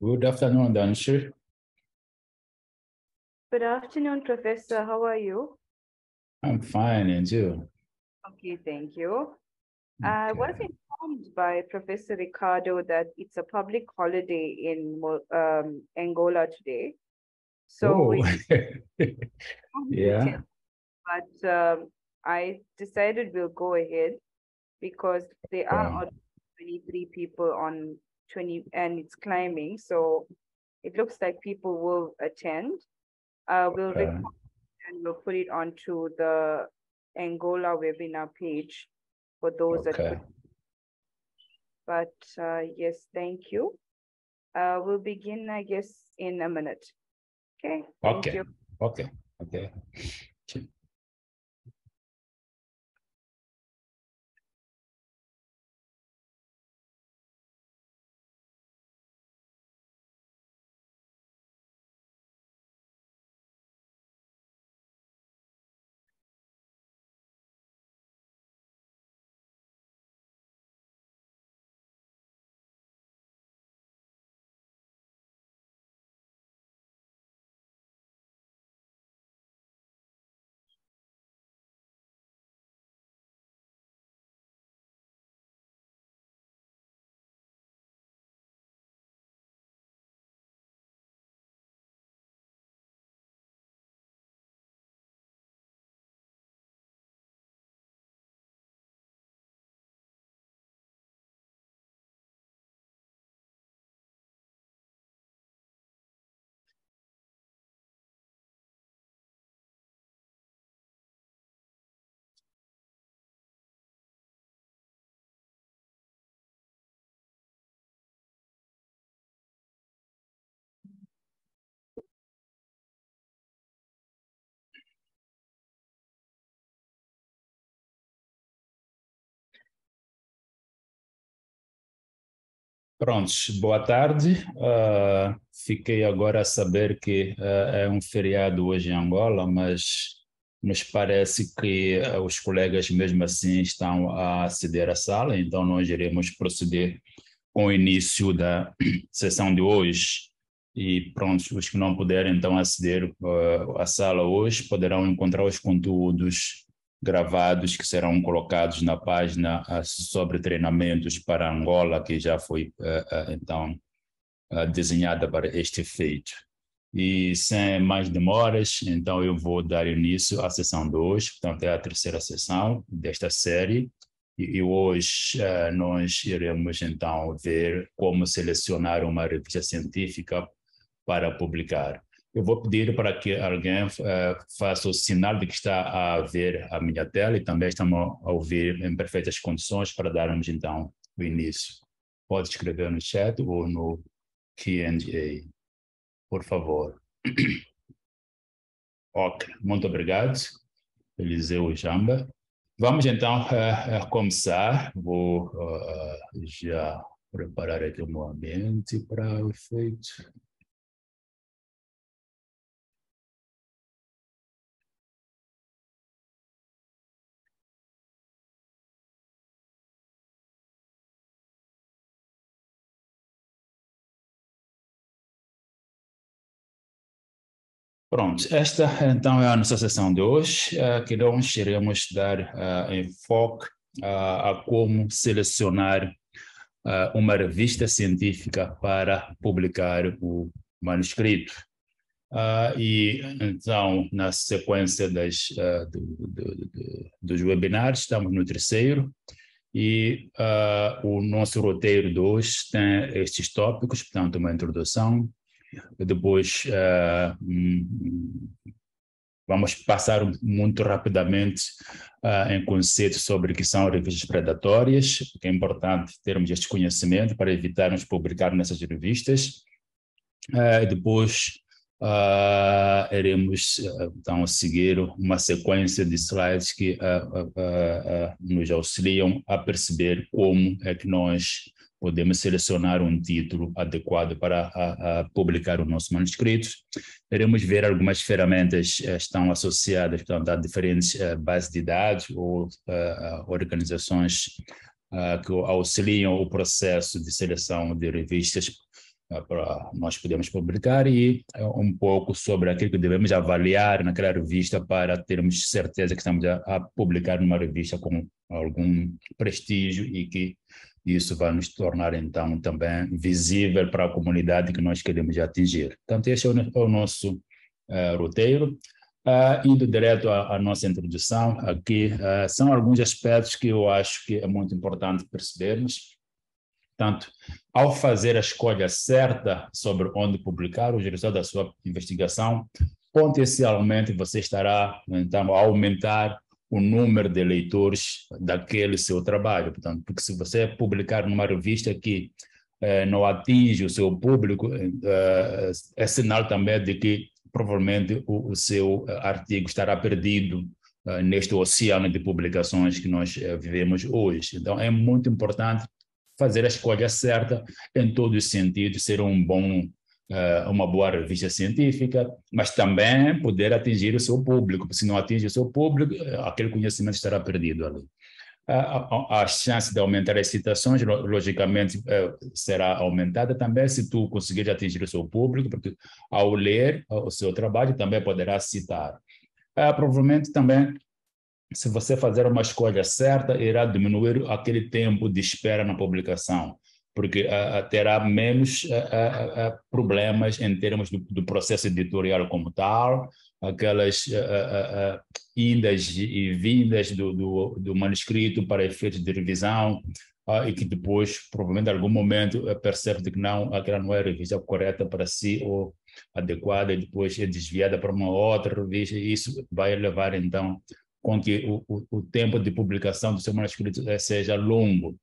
Good afternoon, Danshi. Good afternoon, Professor. How are you? I'm fine, and you? Okay, thank you. I was Okay. informed by Professor Ricardo that it's a public holiday in Angola today. So Oh, we yeah. but I decided we'll go ahead because there are Well, already 23 people on 20 and it's climbing. So it looks like people will attend. We'll okay. record and we'll put it onto the Angola webinar page for those that Okay. could. But yes, thank you. We'll begin, I guess, in a minute. Okay, thank Okay. you. Okay. Okay. Prontos, boa tarde. Fiquei agora a saber que é um feriado hoje em Angola, mas nos parece que os colegas mesmo assim estão a aceder à sala, então nós iremos proceder com o início da sessão de hoje. E pronto, os que não puderem então aceder à sala hoje poderão encontrar os conteúdos gravados que serão colocados na página sobre treinamentos para Angola, que já foi então desenhada para este efeito. E sem mais demoras, então eu vou dar início à sessão de hoje, portanto é a terceira sessão desta série, e hoje nós iremos então ver como selecionar uma revista científica para publicar. Eu vou pedir para que alguém faça o sinal de que está a ver a minha tela e também estamos a ouvir em perfeitas condições para darmos então o início. Pode escrever no chat ou no Q&A, por favor. Ok, muito obrigado, Eliseu Jamba. Vamos então começar. Vou já preparar aqui o meu ambiente para o efeito. Pronto, esta então é a nossa sessão de hoje, que nós iremos dar enfoque a como selecionar uma revista científica para publicar o manuscrito. E então, na sequência dos webinars, estamos no terceiro, e o nosso roteiro de hoje tem estes tópicos, portanto, uma introdução. Depois, vamos passar muito rapidamente em conceitos sobre o que são revistas predatórias, porque é importante termos este conhecimento para evitarmos publicar nessas revistas. Depois, iremos então seguir uma sequência de slides que nos auxiliam a perceber como é que nós podemos selecionar um título adequado para publicar o nosso manuscrito. Iremos ver algumas ferramentas que estão associadas, portanto, a diferentes bases de dados ou organizações que auxiliam o processo de seleção de revistas para nós podemos publicar e um pouco sobre aquilo que devemos avaliar naquela revista para termos certeza que estamos a publicar numa revista com algum prestígio e que isso vai nos tornar, então, também visível para a comunidade que nós queremos atingir. Portanto, este é o nosso roteiro. Indo direto à nossa introdução, aqui são alguns aspectos que eu acho que é muito importante percebermos. Portanto, ao fazer a escolha certa sobre onde publicar os resultados da sua investigação, potencialmente você estará, então, a aumentar o número de leitores daquele seu trabalho. Portanto, porque se você publicar numa revista que não atinge o seu público, é sinal também de que provavelmente o seu artigo estará perdido neste oceano de publicações que nós vivemos hoje. Então, é muito importante fazer a escolha certa em todos os sentidos, ser uma boa revista científica, mas também poder atingir o seu público, porque se não atinge o seu público, aquele conhecimento estará perdido ali. A chance de aumentar as citações, logicamente, será aumentada também se tu conseguir atingir o seu público, porque ao ler o seu trabalho também poderá citar. Provavelmente também, se você fazer uma escolha certa, irá diminuir aquele tempo de espera na publicação, porque terá menos problemas em termos do processo editorial como tal, aquelas indas e vindas do manuscrito para efeitos de revisão, e que depois, provavelmente, em algum momento, percebe que não, aquela não é a revista correta para si ou adequada, e depois é desviada para uma outra revista, e isso vai levar, então, com que o tempo de publicação do seu manuscrito seja longo.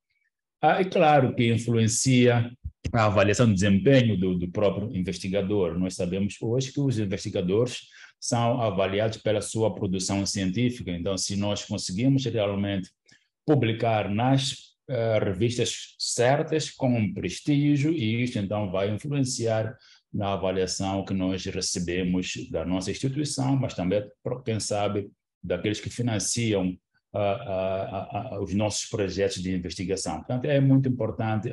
É claro que influencia a avaliação do desempenho do próprio investigador. Nós sabemos hoje que os investigadores são avaliados pela sua produção científica. Então, se nós conseguimos realmente publicar nas revistas certas, com prestígio, e isso então vai influenciar na avaliação que nós recebemos da nossa instituição, mas também, quem sabe, daqueles que financiam os nossos projetos de investigação. Portanto, é muito importante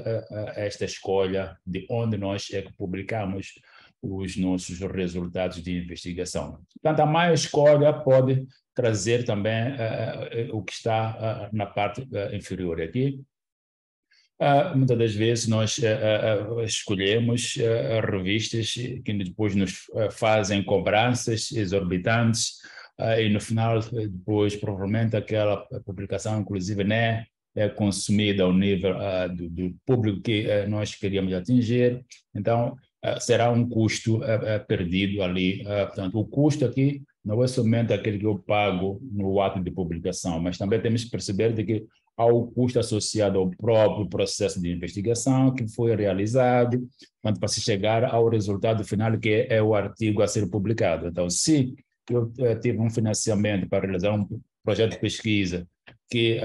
esta escolha de onde nós é que publicamos os nossos resultados de investigação. Portanto, a má escolha pode trazer também o que está na parte inferior aqui. Muitas das vezes nós escolhemos revistas que depois nos fazem cobranças exorbitantes, e no final, depois, provavelmente aquela publicação, inclusive, nem é consumida ao nível do público que nós queríamos atingir. Então, será um custo perdido ali. Portanto, o custo aqui não é somente aquele que eu pago no ato de publicação, mas também temos que perceber de que há o custo associado ao próprio processo de investigação que foi realizado, portanto, para se chegar ao resultado final, que é o artigo a ser publicado. Então, se eu tive um financiamento para realizar um projeto de pesquisa que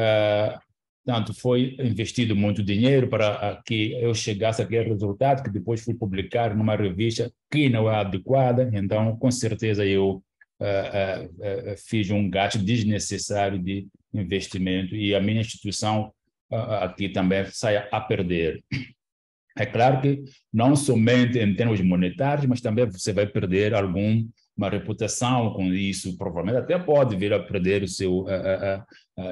tanto foi investido muito dinheiro para que eu chegasse àquele resultado que depois fui publicar numa revista que não é adequada, então com certeza eu fiz um gasto desnecessário de investimento e a minha instituição aqui também sai a perder. É claro que não somente em termos monetários, mas também você vai perder uma reputação com isso, provavelmente até pode vir a perder o seu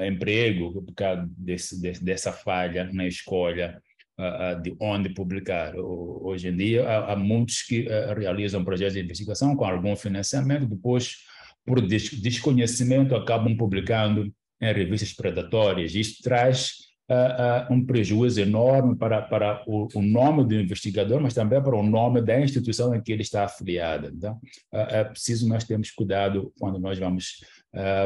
emprego por causa dessa falha na escolha de onde publicar. Hoje em dia, há muitos que realizam projetos de investigação com algum financiamento, depois, por desconhecimento, acabam publicando em revistas predatórias. Isso traz um prejuízo enorme para o nome do investigador, mas também para o nome da instituição em que ele está afiliado. Então, é preciso nós termos cuidado quando nós vamos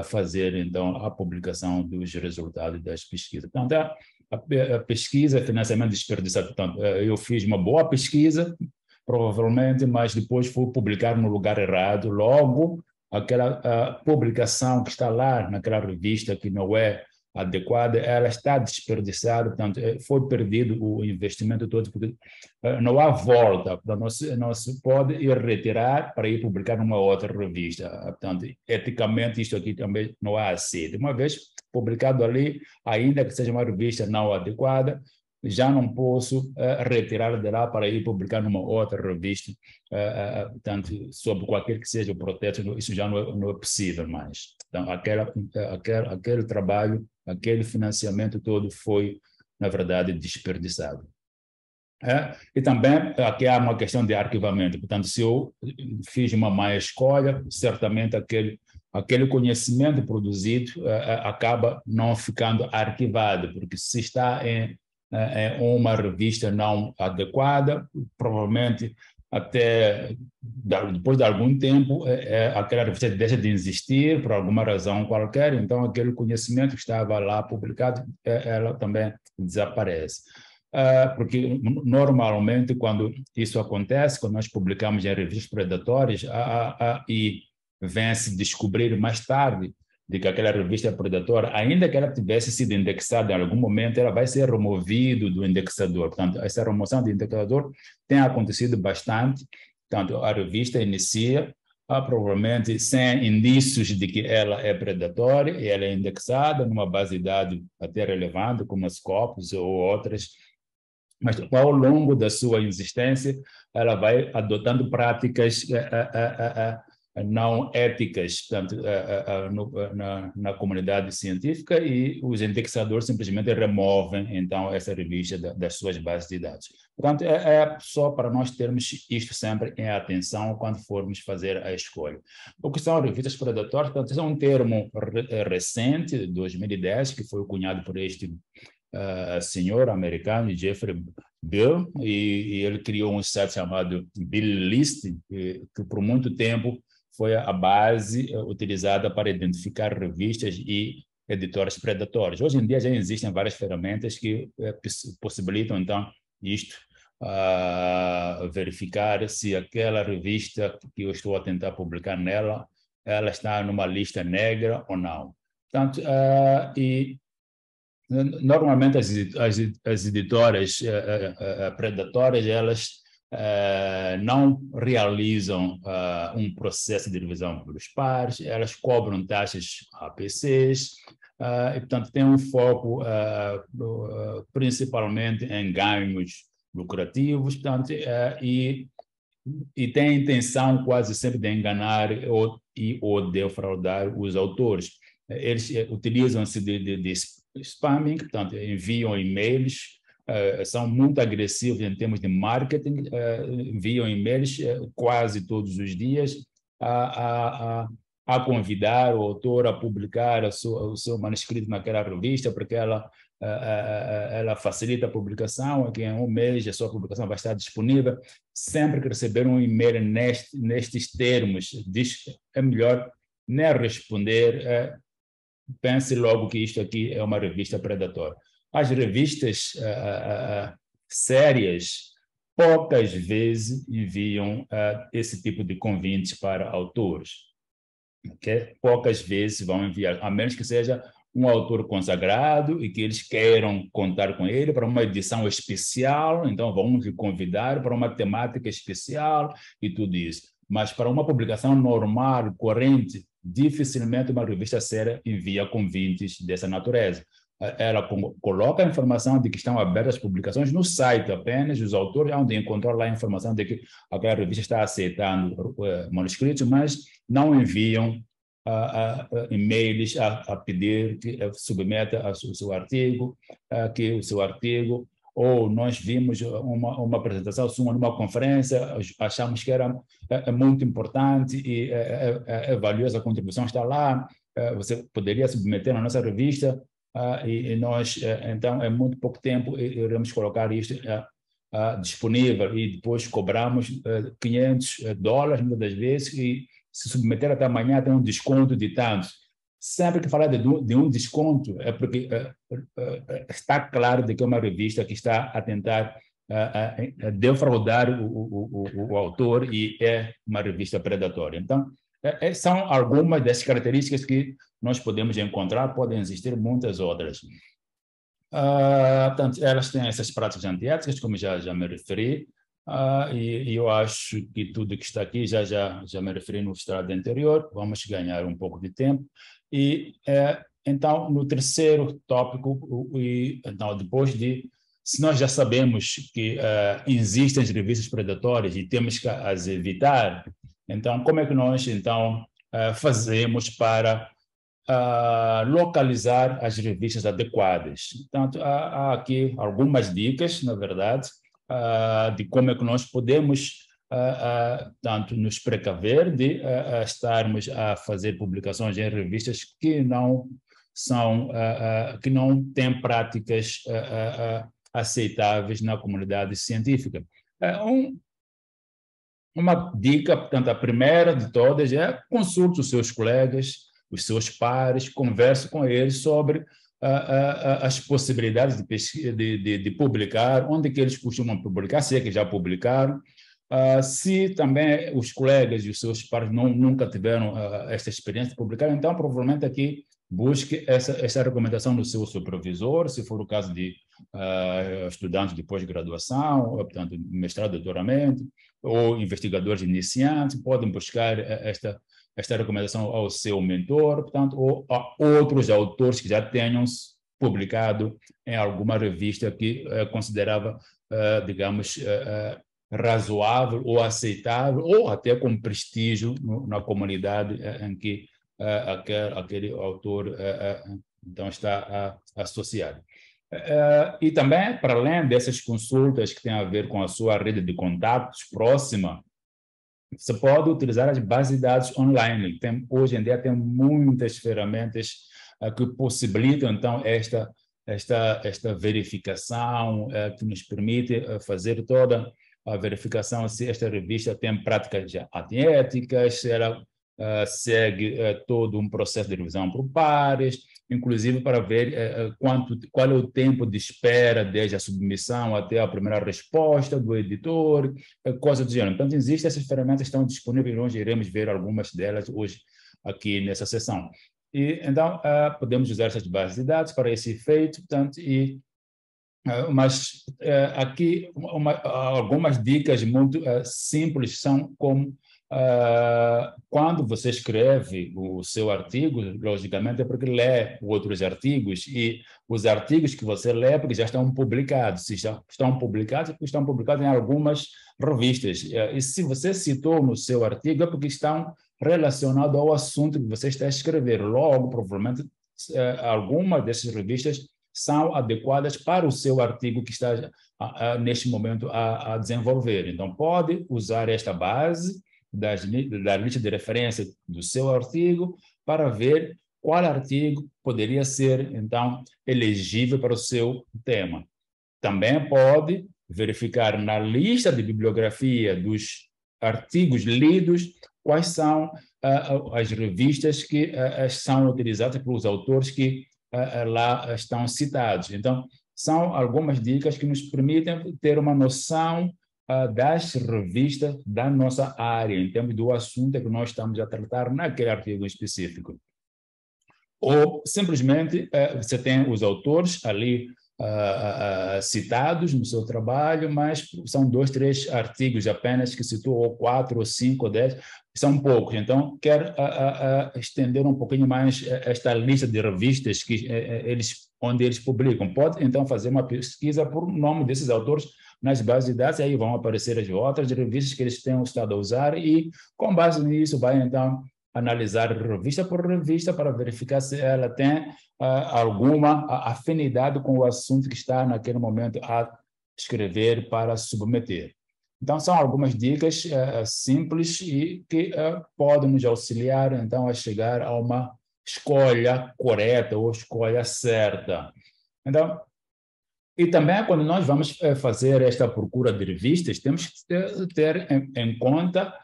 fazer, então, a publicação dos resultados das pesquisas. Portanto, a pesquisa, financiamento desperdiçado. Portanto, eu fiz uma boa pesquisa, provavelmente, mas depois fui publicar no lugar errado. Logo, aquela publicação que está lá naquela revista que não é adequada, ela está desperdiçada, portanto, foi perdido o investimento todo, porque não há volta, não se pode ir retirar para ir publicar numa outra revista. Portanto, eticamente, isto aqui também não há aceito. Uma vez publicado ali, ainda que seja uma revista não adequada, já não posso retirar de lá para ir publicar numa outra revista, portanto, sobre qualquer que seja o protesto, isso já não é possível mais. Então, aquele trabalho, aquele financiamento todo foi, na verdade, desperdiçado. E também aqui há uma questão de arquivamento. Portanto, se eu fiz uma má escolha, certamente aquele conhecimento produzido acaba não ficando arquivado, porque se está em uma revista não adequada, provavelmente até depois de algum tempo aquela revista deixa de existir por alguma razão qualquer, então aquele conhecimento que estava lá publicado, ela também desaparece. Porque normalmente quando isso acontece, quando nós publicamos em revistas predatórias e vem-se descobrir mais tarde de que aquela revista é predatória, ainda que ela tivesse sido indexada em algum momento, ela vai ser removida do indexador. Portanto, essa remoção do indexador tem acontecido bastante. Portanto, a revista inicia provavelmente sem indícios de que ela é predatória e ela é indexada numa base de dados até relevante, como a Scopus ou outras, mas ao longo da sua existência, ela vai adotando práticas não éticas, portanto, na comunidade científica, e os indexadores simplesmente removem, então, essa revista das suas bases de dados. Portanto, é só para nós termos isto sempre em atenção quando formos fazer a escolha. O que são revistas predatórias? Portanto, é um termo recente, de 2010, que foi cunhado por este senhor americano, Jeffrey Bill, e ele criou um site chamado Bill List, que por muito tempo foi a base utilizada para identificar revistas e editoras predatórias. Hoje em dia já existem várias ferramentas que possibilitam, então, isto, verificar se aquela revista que eu estou a tentar publicar nela, ela está numa lista negra ou não. Portanto, normalmente as editoras predatórias, elas não realizam um processo de revisão pelos pares, elas cobram taxas APCs, e, portanto, tem um foco principalmente em ganhos lucrativos, portanto, e tem a intenção quase sempre de enganar ou defraudar os autores. Eles utilizam-se de spamming, portanto, enviam e-mails, são muito agressivos em termos de marketing, enviam e-mails quase todos os dias a convidar o autor a publicar o seu manuscrito naquela revista, porque ela facilita a publicação, que em um mês a sua publicação vai estar disponível. Sempre que receber um e-mail nestes termos, diz que é melhor nem responder, pense logo que isto aqui é uma revista predatória. As revistas sérias poucas vezes enviam esse tipo de convites para autores. Okay? Poucas vezes vão enviar, a menos que seja um autor consagrado e que eles queiram contar com ele para uma edição especial, então vão lhe convidar para uma temática especial e tudo isso. Mas para uma publicação normal, corrente, dificilmente uma revista séria envia convites dessa natureza. Ela coloca a informação de que estão abertas publicações no site apenas, os autores onde encontrar lá a informação de que aquela revista está aceitando manuscritos, mas não enviam e-mails a pedir que submeta o seu artigo, ou nós vimos uma apresentação sua numa conferência, achamos que era muito importante e é valiosa, a contribuição está lá, você poderia submeter na nossa revista, e nós, então, em muito pouco tempo, iremos colocar isto disponível e depois cobramos $500, muitas das vezes, e se submeter até amanhã tem um desconto de tantos. Sempre que falar de um desconto é porque está claro de que é uma revista que está a tentar defraudar o autor e é uma revista predatória. Então, são algumas das características que nós podemos encontrar, podem existir muitas outras. Portanto, elas têm essas práticas antiéticas, como já me referi, e eu acho que tudo que está aqui já me referi no slide anterior, vamos ganhar um pouco de tempo. E, então, no terceiro tópico, então, depois de se nós já sabemos que existem as revistas predatórias e temos que as evitar, então como é que nós então fazemos para localizar as revistas adequadas? Portanto, há aqui algumas dicas, na verdade, de como é que nós podemos tanto nos precaver de estarmos a fazer publicações em revistas que não são que não têm práticas aceitáveis na comunidade científica. Uma dica, portanto, a primeira de todas é consulte os seus colegas, os seus pares, converse com eles sobre as possibilidades de publicar, onde que eles costumam publicar, se é que já publicaram. Se também os colegas e os seus pares nunca tiveram esta experiência de publicar, então provavelmente aqui busque essa recomendação do seu supervisor, se for o caso de estudantes de pós-graduação, portanto, mestrado, doutoramento, ou investigadores iniciantes, podem buscar esta recomendação ao seu mentor, portanto, ou a outros autores que já tenham publicado em alguma revista que considerava, digamos, razoável ou aceitável, ou até com prestígio na comunidade em que aquele autor então está associado. E também, para além dessas consultas que têm a ver com a sua rede de contatos próxima, você pode utilizar as bases de dados online. Hoje em dia tem muitas ferramentas que possibilitam, então, esta verificação, que nos permite fazer toda a verificação se esta revista tem práticas antiéticas, se ela segue todo um processo de revisão por pares, inclusive para ver qual é o tempo de espera desde a submissão até a primeira resposta do editor, coisas do gênero. Então, existem essas ferramentas que estão disponíveis, nós iremos ver algumas delas hoje aqui nessa sessão. E, então, podemos usar essas bases de dados para esse efeito, portanto, mas aqui algumas dicas muito simples são como quando você escreve o seu artigo, logicamente é porque lê outros artigos, e os artigos que você lê é porque já estão publicados. Se já estão publicados, é porque estão publicados em algumas revistas. E se você citou no seu artigo, é porque estão relacionados ao assunto que você está a escrever. Logo, provavelmente, algumas dessas revistas são adequadas para o seu artigo que está neste momento a desenvolver. Então, pode usar esta base da lista de referência do seu artigo para ver qual artigo poderia ser, então, elegível para o seu tema. Também pode verificar na lista de bibliografia dos artigos lidos quais são as revistas que são utilizadas pelos autores que lá estão citados. Então, são algumas dicas que nos permitem ter uma noção das revistas da nossa área, em termos do assunto que nós estamos a tratar naquele artigo específico. Ou, simplesmente, você tem os autores ali citados no seu trabalho, mas são 2, 3 artigos apenas que citou, ou 4, ou 5, ou 10, são poucos. Então, quer estender um pouquinho mais esta lista de revistas que onde eles publicam. Pode, então, fazer uma pesquisa por nome desses autores nas bases de dados, e aí vão aparecer as outras revistas que eles tenham estado a usar, e com base nisso vai, então, analisar revista por revista para verificar se ela tem alguma afinidade com o assunto que está naquele momento a escrever para submeter. Então, são algumas dicas simples e que podem nos auxiliar, então, a chegar a uma escolha correta ou escolha certa. Então, e também, quando nós vamos fazer esta procura de revistas, temos que ter em conta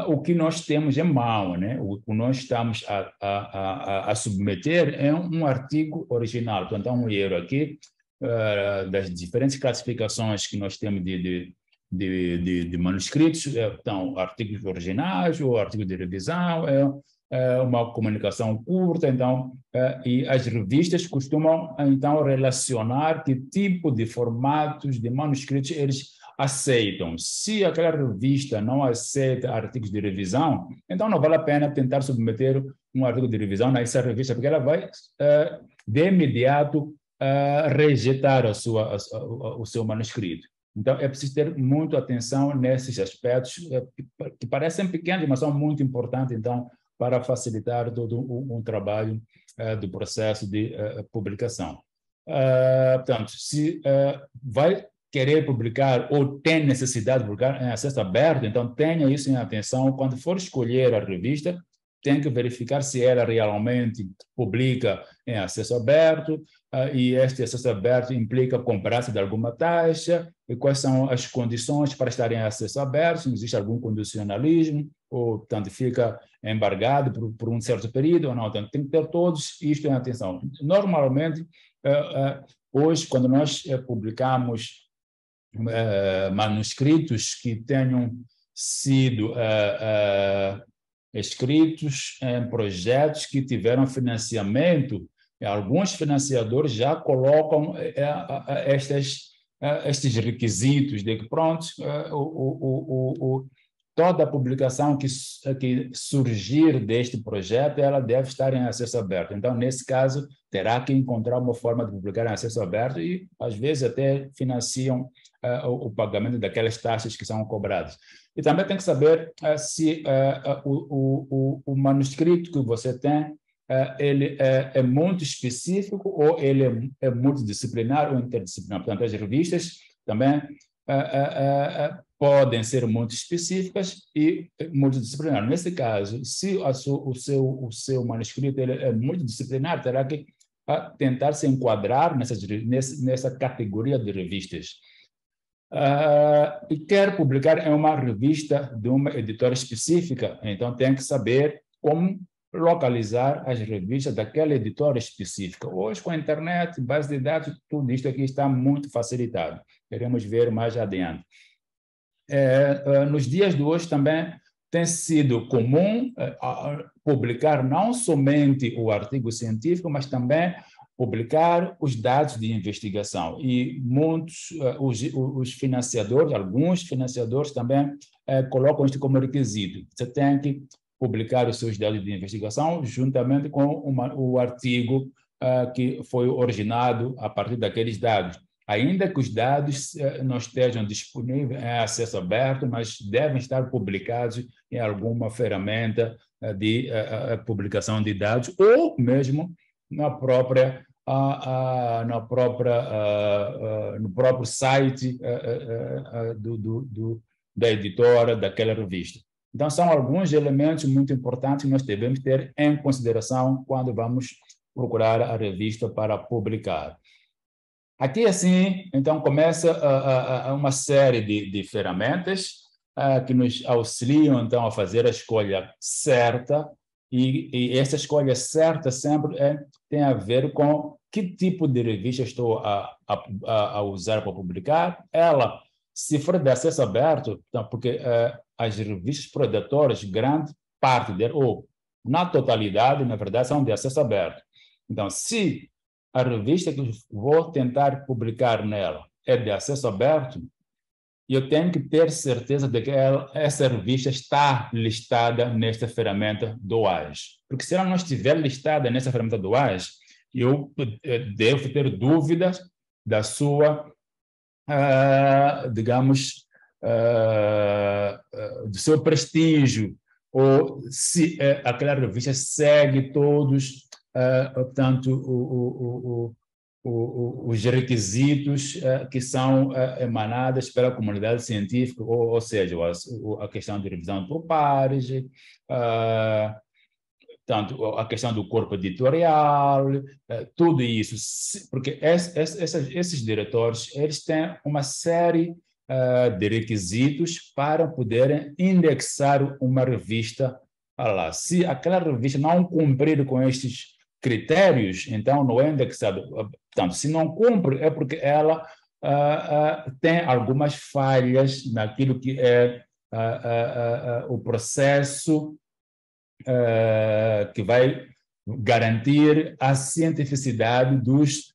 o que nós temos em mão, né? O que nós estamos a submeter é um artigo original. Portanto, há um erro aqui das diferentes classificações que nós temos de manuscritos. Então, artigos originais ou artigo de revisão, uma comunicação curta, então, e as revistas costumam, então, relacionar que tipo de formatos de manuscritos eles aceitam. Se aquela revista não aceita artigos de revisão, então não vale a pena tentar submeter um artigo de revisão nessa revista, porque ela vai, de imediato, rejeitar o seu manuscrito. Então, é preciso ter muita atenção nesses aspectos que parecem pequenos, mas são muito importantes, então, para facilitar todo um trabalho do processo de publicação. Portanto, se vai querer publicar ou tem necessidade de publicar em acesso aberto, então tenha isso em atenção. Quando for escolher a revista, tem que verificar se ela realmente publica em acesso aberto, e este acesso aberto implica comprar-se de alguma taxa, e quais são as condições para estar em acesso aberto, se existe algum condicionalismo, ou tanto fica embargado por um certo período ou não. Então, tem que ter todos isto em atenção. Normalmente, hoje, quando nós publicamos manuscritos que tenham sido escritos em projetos que tiveram financiamento, alguns financiadores já colocam estes requisitos de que, pronto, toda a publicação que surgir deste projeto, ela deve estar em acesso aberto. Então, nesse caso, terá que encontrar uma forma de publicar em acesso aberto e, às vezes, até financiam o pagamento daquelas taxas que são cobradas. E também tem que saber se o manuscrito que você tem, ele é muito específico ou ele é multidisciplinar ou interdisciplinar. Portanto, as revistas também podem ser muito específicas e multidisciplinar. Nesse caso, se o seu manuscrito ele é multidisciplinar, terá que tentar se enquadrar nessa categoria de revistas. E quer publicar em uma revista de uma editora específica, então tem que saber como localizar as revistas daquela editora específica. Hoje, com a internet, base de dados, tudo isto aqui está muito facilitado. Queremos ver mais adiante. Nos dias de hoje também tem sido comum publicar não somente o artigo científico, mas também publicar os dados de investigação. E muitos, os financiadores, alguns financiadores também colocam isto como requisito. Você tem que publicar os seus dados de investigação juntamente com o artigo que foi originado a partir daqueles dados. Ainda que os dados não estejam disponíveis em acesso aberto, mas devem estar publicados em alguma ferramenta de publicação de dados ou mesmo no próprio site da editora, daquela revista. Então, são alguns elementos muito importantes que nós devemos ter em consideração quando vamos procurar a revista para publicar. Aqui, assim, então, começa uma série de ferramentas que nos auxiliam, então, a fazer a escolha certa, e essa escolha certa sempre tem a ver com que tipo de revista estou a usar para publicar. Ela, se for de acesso aberto, então, porque as revistas predatórias, grande parte delas, ou na totalidade, na verdade, são de acesso aberto. Então, se a revista que vou tentar publicar nela é de acesso aberto, eu tenho que ter certeza de que essa revista está listada nesta ferramenta do OAS. Porque se ela não estiver listada nessa ferramenta do OAS, eu devo ter dúvidas da sua, digamos, do seu prestígio, ou se aquela revista segue todos, portanto, os requisitos que são emanados pela comunidade científica, ou seja, a questão de revisão por pares, tanto a questão do corpo editorial, tudo isso, porque esses diretores eles têm uma série de requisitos para poderem indexar uma revista lá. Se aquela revista não cumprir com estes critérios, então não é indexado. Portanto, se não cumpre, é porque ela tem algumas falhas naquilo que é o processo que vai garantir a cientificidade dos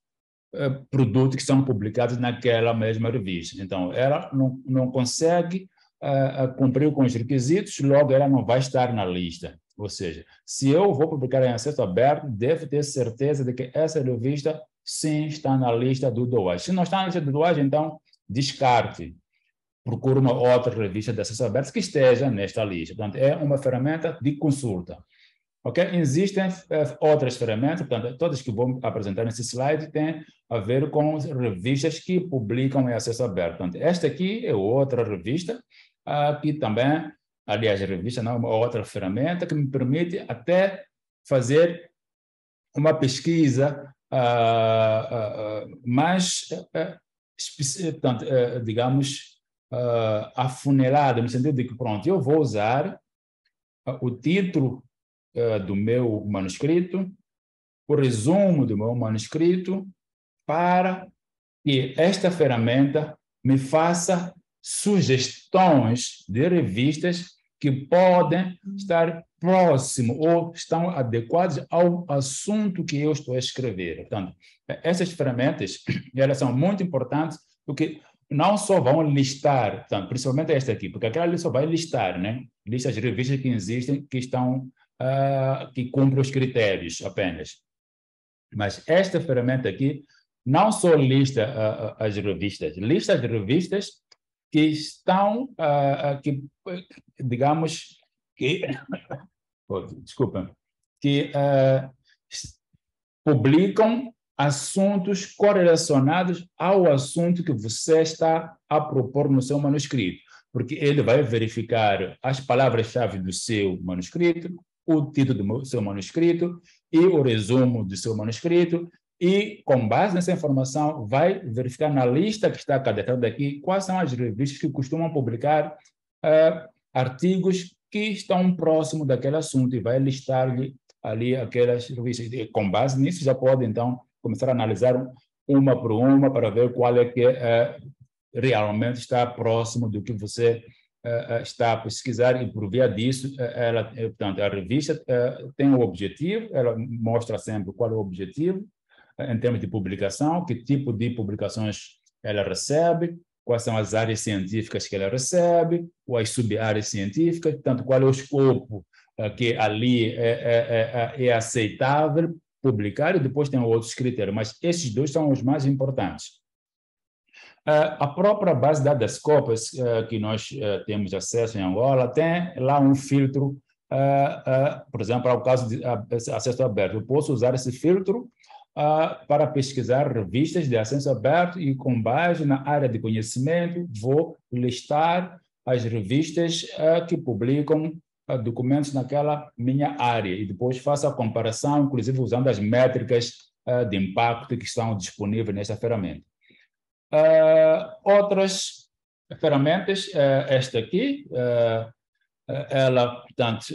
produtos que são publicados naquela mesma revista. Então, ela não consegue cumprir com os requisitos, logo ela não vai estar na lista. Ou seja, se eu vou publicar em acesso aberto, devo ter certeza de que essa revista sim, está na lista do DOAJ. Se não está na lista do DOAJ, então descarte. Procure uma outra revista de acesso aberto que esteja nesta lista. Portanto, é uma ferramenta de consulta. Ok? Existem outras ferramentas, portanto, todas que vou apresentar nesse slide têm a ver com revistas que publicam em acesso aberto. Portanto, esta aqui é outra revista, que também, aliás, a revista não é uma outra ferramenta que me permite até fazer uma pesquisa mais, portanto, digamos, afunilada, no sentido de que, pronto, eu vou usar o título do meu manuscrito, o resumo do meu manuscrito, para que esta ferramenta me faça sugestões de revistas que podem estar próximo ou estão adequadas ao assunto que eu estou a escrever. Portanto, essas ferramentas, elas são muito importantes, porque não só vão listar, portanto, principalmente esta aqui, porque aquela ali só vai listar, né? Lista as revistas que existem, que estão, que cumprem os critérios apenas. Mas esta ferramenta aqui não só lista as revistas, lista as revistas que estão, que, digamos, que, desculpa, que publicam assuntos correlacionados ao assunto que você está a propor no seu manuscrito, porque ele vai verificar as palavras-chave do seu manuscrito, o título do seu manuscrito e o resumo do seu manuscrito, e, com base nessa informação, vai verificar na lista que está cadastrada aqui quais são as revistas que costumam publicar artigos que estão próximos daquele assunto e vai listar-lhe ali aquelas revistas. E, com base nisso, já pode, então, começar a analisar uma por uma para ver qual é que realmente está próximo do que você está a pesquisar, e por via disso, portanto, a revista tem o objetivo, ela mostra sempre qual é o objetivo, em termos de publicação, que tipo de publicações ela recebe, quais são as áreas científicas que ela recebe, ou as sub-áreas científicas, portanto, qual é o escopo que ali é aceitável publicar, e depois tem outros critérios, mas esses dois são os mais importantes. A própria base de dados das Scopus, que nós temos acesso em Angola, tem lá um filtro, por exemplo, ao caso de acesso aberto. Eu posso usar esse filtro para pesquisar revistas de acesso aberto e, com base na área de conhecimento, vou listar as revistas que publicam documentos naquela minha área, e depois faço a comparação, inclusive usando as métricas de impacto que estão disponíveis nessa ferramenta. Outras ferramentas, esta aqui, ela, portanto,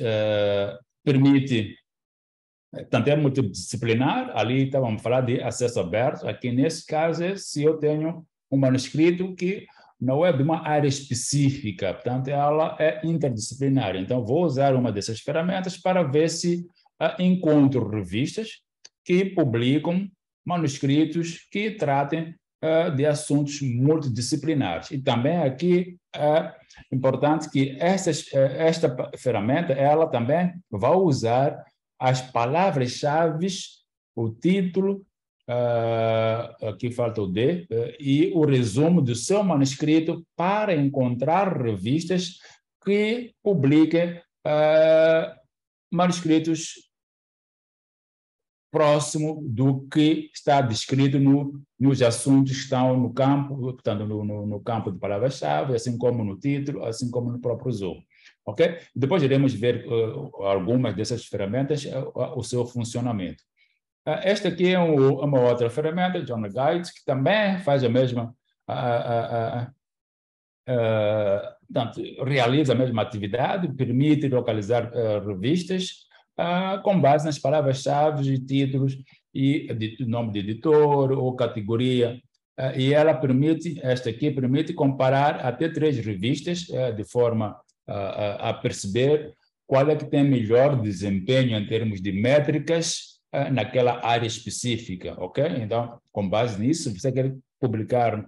permite, portanto, é multidisciplinar. Ali estávamos a falar de acesso aberto. Aqui, nesse caso, se eu tenho um manuscrito que não é de uma área específica, portanto, ela é interdisciplinar. Então, vou usar uma dessas ferramentas para ver se encontro revistas que publicam manuscritos que tratem de assuntos multidisciplinares. E também aqui é importante que esta ferramenta, ela também vai usar as palavras-chave, o título, aqui falta o D, e o resumo do seu manuscrito para encontrar revistas que publiquem manuscritos próximo do que está descrito nos assuntos que estão no campo, portanto, no campo de palavras-chave, assim como no título, assim como no próprio resumo. Ok? Depois iremos ver algumas dessas ferramentas, o seu funcionamento. Esta aqui é uma outra ferramenta, Journal Guides, que também faz a mesma, portanto, realiza a mesma atividade, permite localizar revistas com base nas palavras-chave, títulos e nome de editor ou categoria. E ela permite, esta aqui permite comparar até 3 revistas de forma a perceber qual é que tem melhor desempenho em termos de métricas naquela área específica, ok? Então, com base nisso, você quer publicar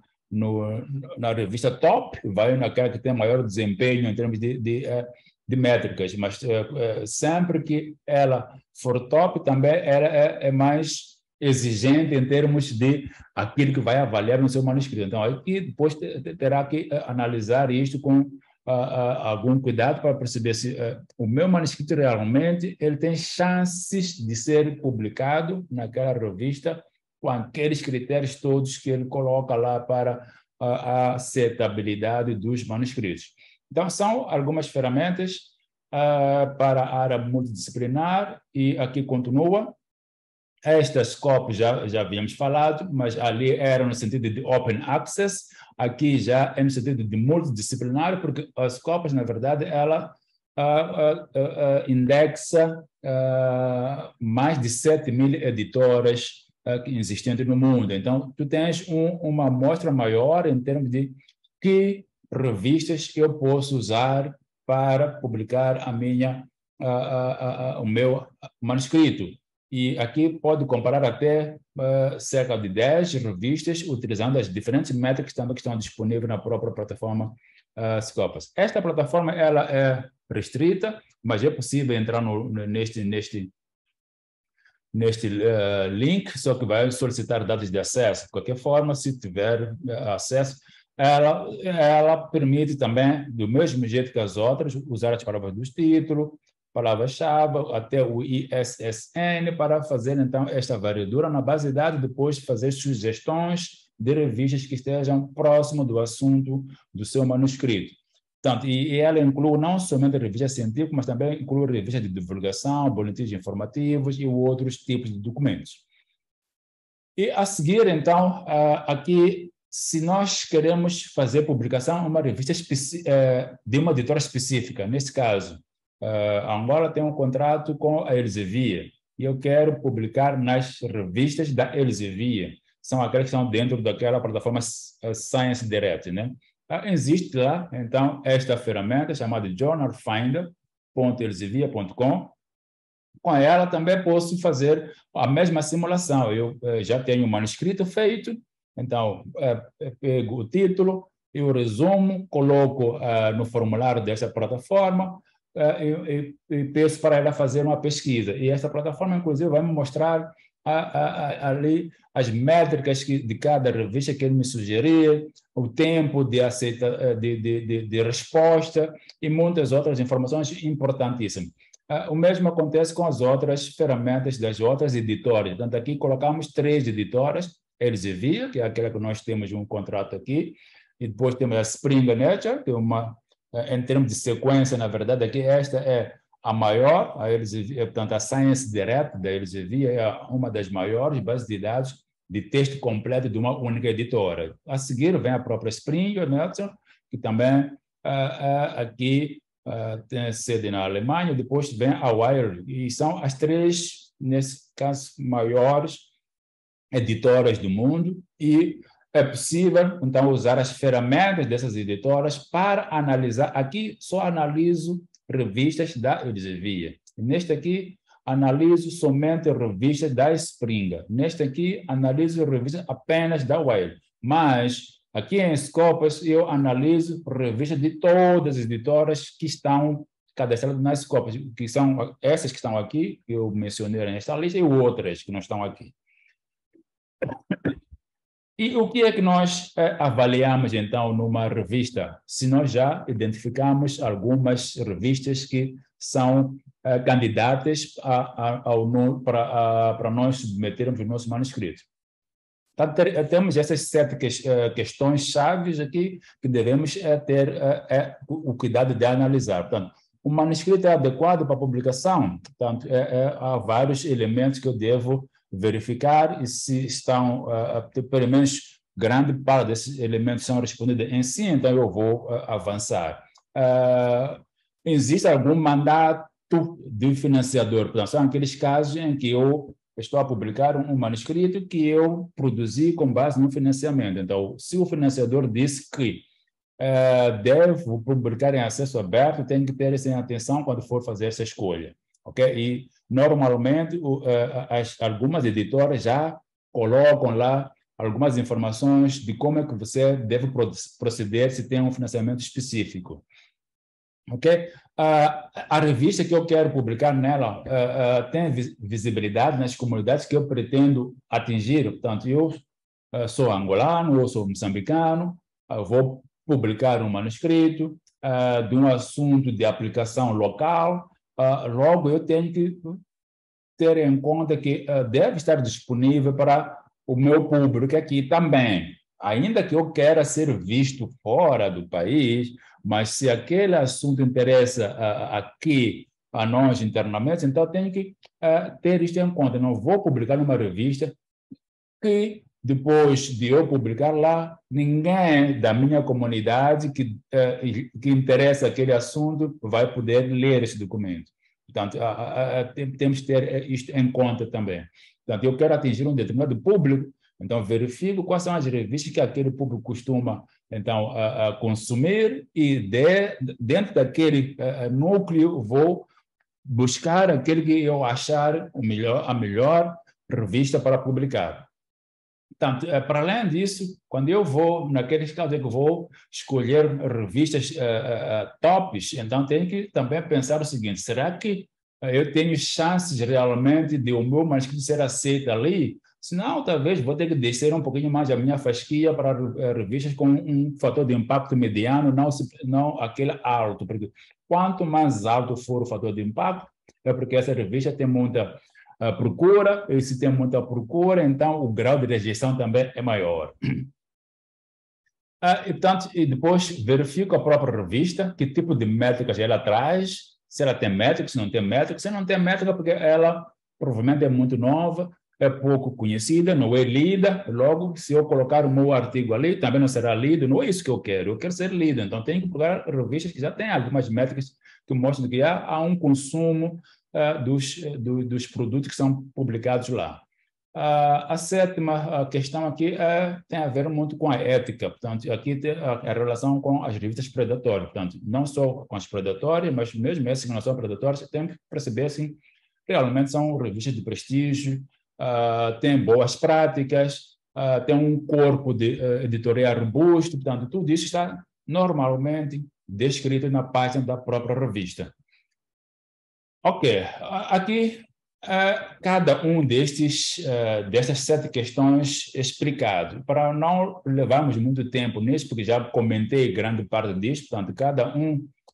na revista top, vai naquela que tem maior desempenho em termos de métricas, mas sempre que ela for top, também ela é mais exigente em termos de aquilo que vai avaliar no seu manuscrito. Então, aqui depois terá que analisar isto com algum cuidado para perceber se o meu manuscrito realmente ele tem chances de ser publicado naquela revista com aqueles critérios todos que ele coloca lá para a aceitabilidade dos manuscritos. Então, são algumas ferramentas para a área multidisciplinar e aqui continua. Estas copies já havíamos falado, mas ali era no sentido de open access, aqui já é no sentido de multidisciplinar, porque as copies, na verdade, ela indexa mais de 7.000 editoras existentes no mundo. Então, tu tens uma amostra maior em termos de que revistas eu posso usar para publicar o meu manuscrito. E aqui pode comparar até cerca de 10 revistas, utilizando as diferentes métricas que estão disponíveis na própria plataforma Scopus. Esta plataforma ela é restrita, mas é possível entrar neste link, só que vai solicitar dados de acesso. De qualquer forma, se tiver acesso, ela permite também, do mesmo jeito que as outras, usar as palavras do título, palavra-chave, até o ISSN, para fazer, então, esta varredura na base de dados, depois fazer sugestões de revistas que estejam próximo do assunto do seu manuscrito. Portanto, e ela inclui não somente revistas científicas, mas também inclui revistas de divulgação, boletins informativos e outros tipos de documentos. E a seguir, então, aqui, se nós queremos fazer publicação, uma revista de uma editora específica, nesse caso, a Angola tem um contrato com a Elsevier e eu quero publicar nas revistas da Elsevier. São aquelas que estão dentro daquela plataforma Science Direct, né? Existe lá, então, esta ferramenta chamada journalfinder.elsevier.com. Com ela também posso fazer a mesma simulação. Eu já tenho um manuscrito feito, então pego o título, eu resumo, coloco no formulário dessa plataforma, e peço para ela fazer uma pesquisa. E essa plataforma, inclusive, vai me mostrar ali as métricas de cada revista que ele me sugerir, o tempo de resposta e muitas outras informações importantíssimas. O mesmo acontece com as outras ferramentas das outras editoras. Portanto, aqui colocamos 3 editoras, Elsevier, que é aquela que nós temos um contrato aqui, e depois temos a Springer Nature, que é em termos de sequência, na verdade, aqui esta é a maior, a Elsevier, portanto, a Science Direct da Elsevier é uma das maiores bases de dados de texto completo de uma única editora. A seguir vem a própria Springer Nature, que também aqui tem sede na Alemanha, depois vem a Wired, e são as 3, nesse caso, maiores editoras do mundo, e é possível, então, usar as ferramentas dessas editoras para analisar. Aqui só analiso revistas da Elsevier. Neste aqui, analiso somente revistas da Springer. Neste aqui, analiso revistas apenas da Wired. Mas, aqui em Scopus, eu analiso revistas de todas as editoras que estão cadastradas nas Scopus, que são essas que estão aqui, que eu mencionei nesta lista, e outras que não estão aqui. E o que é que nós avaliamos, então, numa revista? Se nós já identificamos algumas revistas que são candidatas para nós submetermos o nosso manuscrito. Então, temos essas 7 questões chaves aqui que devemos ter o cuidado de analisar. Portanto, o manuscrito é adequado para publicação? Portanto, há vários elementos que eu devo verificar e se estão, pelo menos, grande parte desses elementos são respondidos em si, então eu vou avançar. Existe algum mandato do financiador? Portanto, são aqueles casos em que eu estou a publicar um manuscrito que eu produzi com base no financiamento. Então, se o financiador disse que devo publicar em acesso aberto, tem que ter isso em atenção quando for fazer essa escolha. Okay? E, normalmente, algumas editoras já colocam lá algumas informações de como é que você deve proceder se tem um financiamento específico. ok? A revista que eu quero publicar nela tem visibilidade nas comunidades que eu pretendo atingir. Portanto, eu sou angolano, eu sou moçambicano, vou publicar um manuscrito de um assunto de aplicação local, logo eu tenho que ter em conta que deve estar disponível para o meu público aqui também. Ainda que eu queira ser visto fora do país, mas se aquele assunto interessa aqui a nós internamente, então eu tenho que ter isso em conta. Não vou publicar numa revista que depois de eu publicar lá, ninguém da minha comunidade que interessa aquele assunto vai poder ler esse documento. Portanto, temos que ter isto em conta também. Portanto, eu quero atingir um determinado público, então verifico quais são as revistas que aquele público costuma então consumir e dentro daquele núcleo vou buscar aquele que eu achar a melhor revista para publicar. Portanto, para além disso, quando eu vou, naqueles casos em que eu vou escolher revistas tops, então tenho que também pensar o seguinte, será que eu tenho chances realmente de o meu manuscrito ser aceito ali? Senão, talvez vou ter que descer um pouquinho mais a minha fasquia para revistas com um fator de impacto mediano, não aquele alto, porque quanto mais alto for o fator de impacto, é porque essa revista tem muita procura, e se tem muita procura, então o grau de rejeição também é maior. E depois verifico a própria revista, que tipo de métricas ela traz, se ela tem métricas, se não tem métricas, se não tem métrica, porque ela provavelmente é muito nova, é pouco conhecida, não é lida, logo, se eu colocar o meu artigo ali, também não será lido, não é isso que eu quero ser lido, então tenho que procurar revistas que já têm algumas métricas que mostram que há um consumo dos produtos que são publicados lá. A sétima questão aqui tem a ver muito com a ética, portanto, aqui tem a relação com as revistas predatórias, portanto, não só com as predatórias, mas mesmo essas que não são predatórias, tem que perceber assim, realmente são revistas de prestígio, têm boas práticas, tem um corpo editorial robusto, portanto, tudo isso está normalmente descrito na página da própria revista. Ok, aqui cada um destas 7 questões explicado. Para não levarmos muito tempo nisso, porque já comentei grande parte disso, portanto,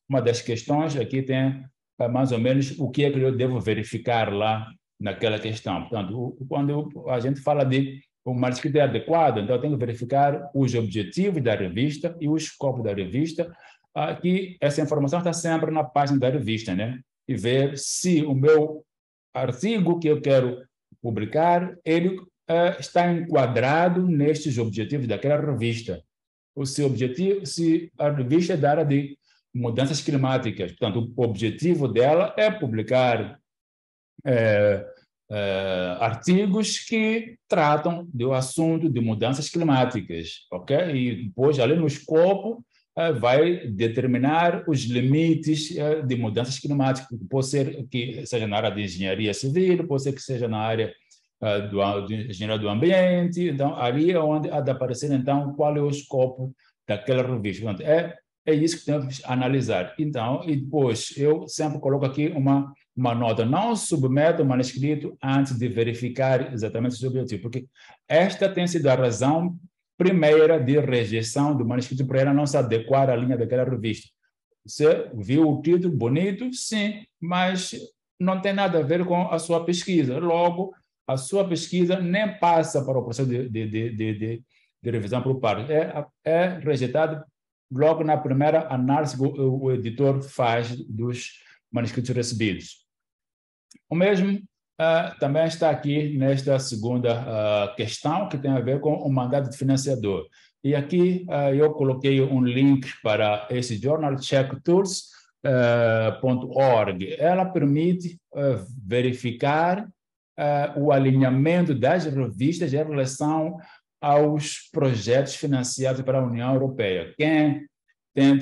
uma das questões aqui tem mais ou menos o que é que eu devo verificar lá naquela questão. Portanto, quando a gente fala de o manuscrito é adequado, então eu tenho que verificar os objetivos da revista e o escopo da revista, que essa informação está sempre na página da revista, né? E ver se o meu artigo que eu quero publicar, ele está enquadrado nestes objetivos daquela revista. O seu objetivo, se a revista é da área de mudanças climáticas, portanto, o objetivo dela é publicar artigos que tratam do assunto de mudanças climáticas, ok? E depois, ali no escopo, vai determinar os limites de mudanças climáticas, pode ser que seja na área de engenharia civil, pode ser que seja na área de engenharia do ambiente, então ali é onde há de aparecer, então, qual é o escopo daquela revista. Portanto, é isso que temos que analisar. Então, e depois, eu sempre coloco aqui uma nota, não submeto o manuscrito antes de verificar exatamente o objetivo, porque esta tem sido a razão primeira de rejeição do manuscrito para ela não se adequar à linha daquela revista. Você viu o título bonito? Sim, mas não tem nada a ver com a sua pesquisa. Logo, a sua pesquisa nem passa para o processo de revisão por parte. É rejeitado logo na primeira análise que o editor faz dos manuscritos recebidos. O mesmo também está aqui nesta segunda questão, que tem a ver com o mandato de financiador. E aqui eu coloquei um link para esse Journal Check Tools.org. Ela permite verificar o alinhamento das revistas em relação aos projetos financiados para a União Europeia. Quem tem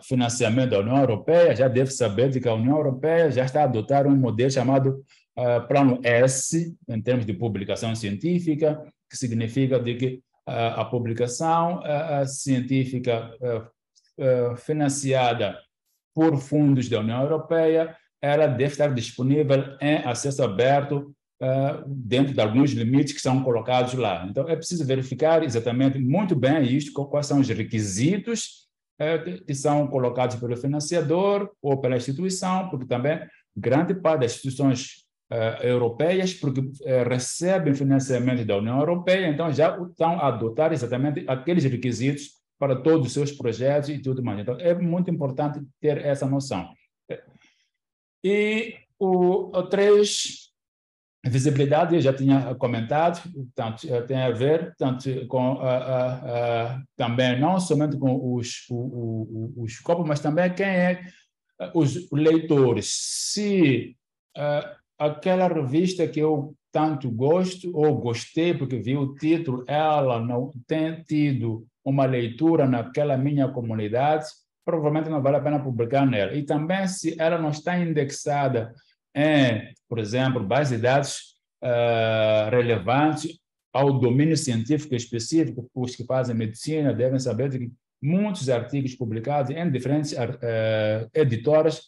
financiamento da União Europeia já deve saber de que a União Europeia já está a adotar um modelo chamado Plano S, em termos de publicação científica, que significa de que a publicação científica financiada por fundos da União Europeia, ela deve estar disponível em acesso aberto dentro de alguns limites que são colocados lá. Então, é preciso verificar exatamente muito bem isto, quais são os requisitos que são colocados pelo financiador ou pela instituição, porque também grande parte das instituições europeias, porque recebem financiamento da União Europeia, então já estão a adotar exatamente aqueles requisitos para todos os seus projetos e tudo mais. Então, é muito importante ter essa noção. E o 3, visibilidade, eu já tinha comentado, tanto, tem a ver tanto com também não somente com os copos, mas também quem é os leitores. Se aquela revista que eu tanto gosto ou gostei porque vi o título, ela não tem tido uma leitura naquela minha comunidade, provavelmente não vale a pena publicar nela. E também se ela não está indexada em, por exemplo, base de dados relevantes ao domínio científico específico, os que fazem medicina devem saber que muitos artigos publicados em diferentes editoras,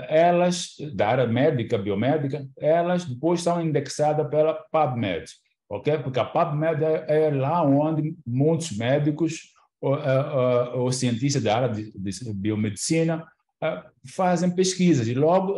elas, da área médica, biomédica, elas depois são indexadas pela PubMed, ok? Porque a PubMed é lá onde muitos médicos ou cientistas da área de biomedicina fazem pesquisas, e logo,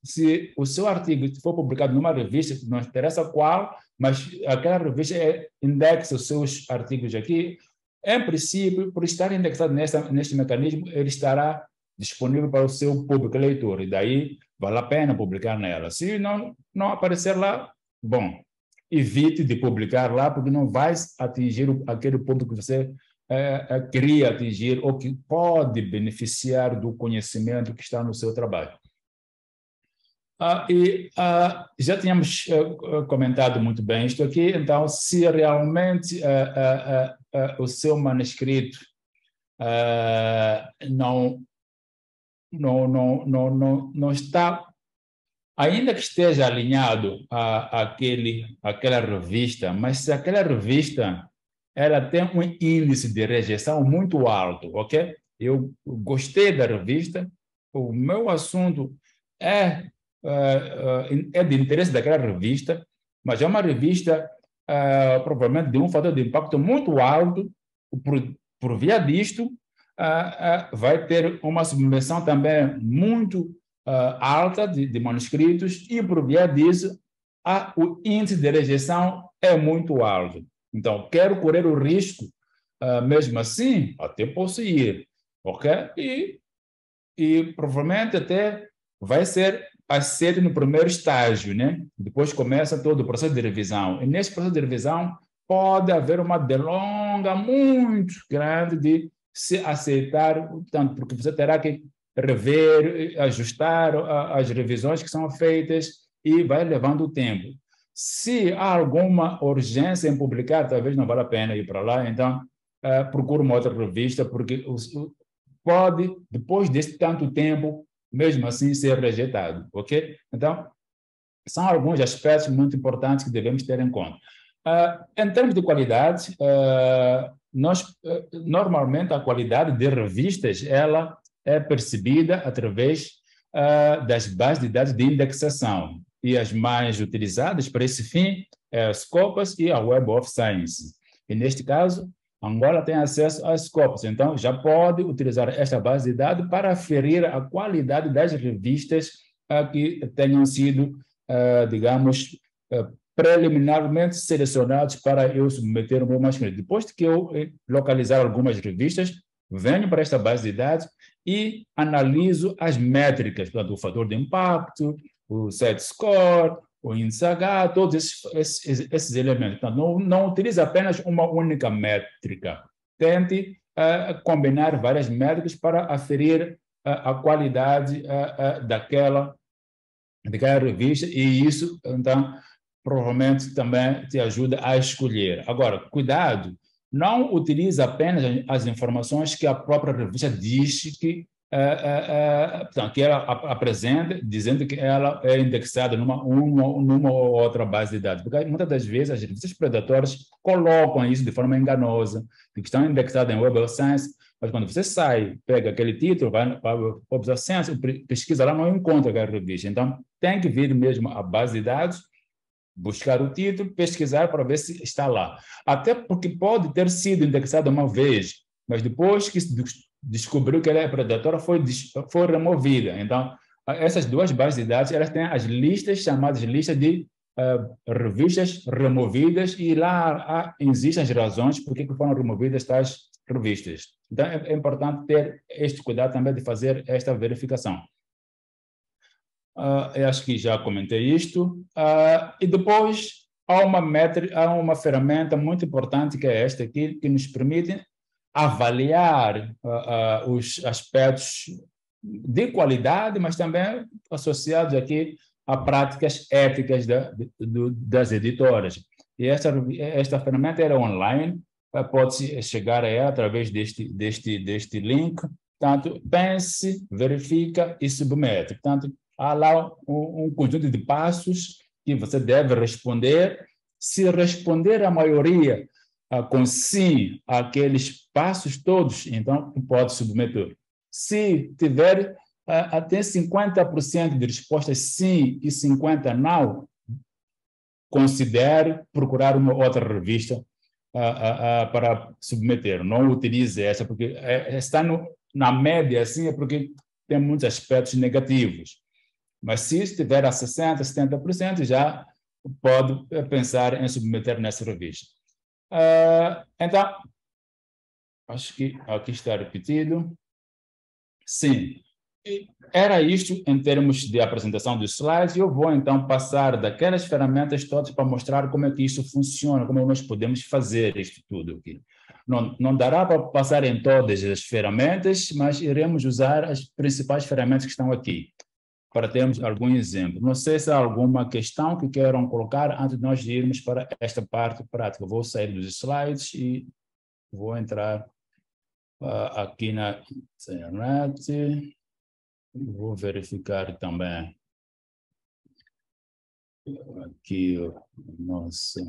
se o seu artigo for publicado numa revista, não interessa qual, mas aquela revista indexa os seus artigos aqui, em princípio, por estar indexado neste mecanismo, ele estará disponível para o seu público leitor, e daí vale a pena publicar nela. Se não aparecer lá, bom, evite de publicar lá, porque não vai atingir aquele público que você queria atingir ou que pode beneficiar do conhecimento que está no seu trabalho. Já tínhamos comentado muito bem isto aqui, então, se realmente o seu manuscrito não está, ainda que esteja alinhado àquela revista, mas se aquela revista ela tem um índice de rejeição muito alto, ok? Eu gostei da revista, o meu assunto é de interesse daquela revista, mas é uma revista provavelmente de um fator de impacto muito alto, por via disto, vai ter uma submissão também muito alta de manuscritos, e por via disso, o índice de rejeição é muito alto. Então, quero correr o risco, mesmo assim, até posso ir, ok? E provavelmente até vai ser aceito no primeiro estágio, né? Depois começa todo o processo de revisão. E nesse processo de revisão pode haver uma delonga muito grande de se aceitar, tanto porque você terá que rever, ajustar as revisões que são feitas e vai levando tempo. Se há alguma urgência em publicar, talvez não vale a pena ir para lá, então procure uma outra revista, porque pode, depois desse tanto tempo, mesmo assim ser rejeitado, ok? Então, são alguns aspectos muito importantes que devemos ter em conta. Em termos de qualidade, normalmente a qualidade de revistas ela é percebida através das bases de dados de indexação, e as mais utilizadas para esse fim é a Scopus e a Web of Science. E neste caso, Angola tem acesso a Scopus, então já pode utilizar esta base de dados para aferir a qualidade das revistas que tenham sido, digamos, preliminarmente selecionados para eu submeter o meu manuscrito. Depois que eu localizar algumas revistas, venho para esta base de dados e analiso as métricas, portanto, o fator de impacto, o set score, o índice H, todos esses elementos. Portanto, não utilize apenas uma única métrica. Tente combinar várias métricas para aferir a qualidade daquela revista, e isso, então, provavelmente também te ajuda a escolher. Agora, cuidado, não utilize apenas as informações que a própria revista diz que ela apresenta, dizendo que ela é indexada numa ou outra base de dados, porque muitas das vezes as revistas predatórias colocam isso de forma enganosa, que estão indexadas em Web of Science, Mas quando você sai, pega aquele título, vai para o Web of Science, pesquisa lá, não encontra aquela revista. Então, tem que vir mesmo a base de dados, buscar o título, pesquisar para ver se está lá. Até porque pode ter sido indexado uma vez, mas depois que descobriu que ela é predatória, foi removida. Então, essas duas bases de dados, elas têm as listas, chamadas listas de revistas removidas, e lá existem as razões por que foram removidas tais revistas. Então, é importante ter este cuidado também de fazer esta verificação. Eu acho que já comentei isto. E depois, há uma ferramenta muito importante, que é esta aqui, que nos permite avaliar os aspectos de qualidade, mas também associados aqui a práticas éticas das editoras. E esta ferramenta era online, pode-se chegar a ela através deste link. Portanto, pense, verifica e submete. Portanto, há lá um conjunto de passos que você deve responder. Se responder a maioria com sim àqueles passos todos, então pode submeter. Se tiver até 50% de respostas sim e 50% não, considere procurar uma outra revista para submeter. Não utilize essa, porque está na média, assim, é porque tem muitos aspectos negativos. Mas se estiver a 60%, 70%, já pode pensar em submeter nessa revista. Então, acho que aqui está repetido. Sim, era isto em termos de apresentação dos slides. Eu vou, então, passar daquelas ferramentas todas para mostrar como é que isso funciona, como nós podemos fazer isto tudo aqui. Não dará para passar em todas as ferramentas, mas iremos usar as principais ferramentas que estão aqui, para termos algum exemplo. Não sei se há alguma questão que queiram colocar antes de nós irmos para esta parte prática. Vou sair dos slides e vou entrar aqui na internet. Vou verificar também aqui nossa...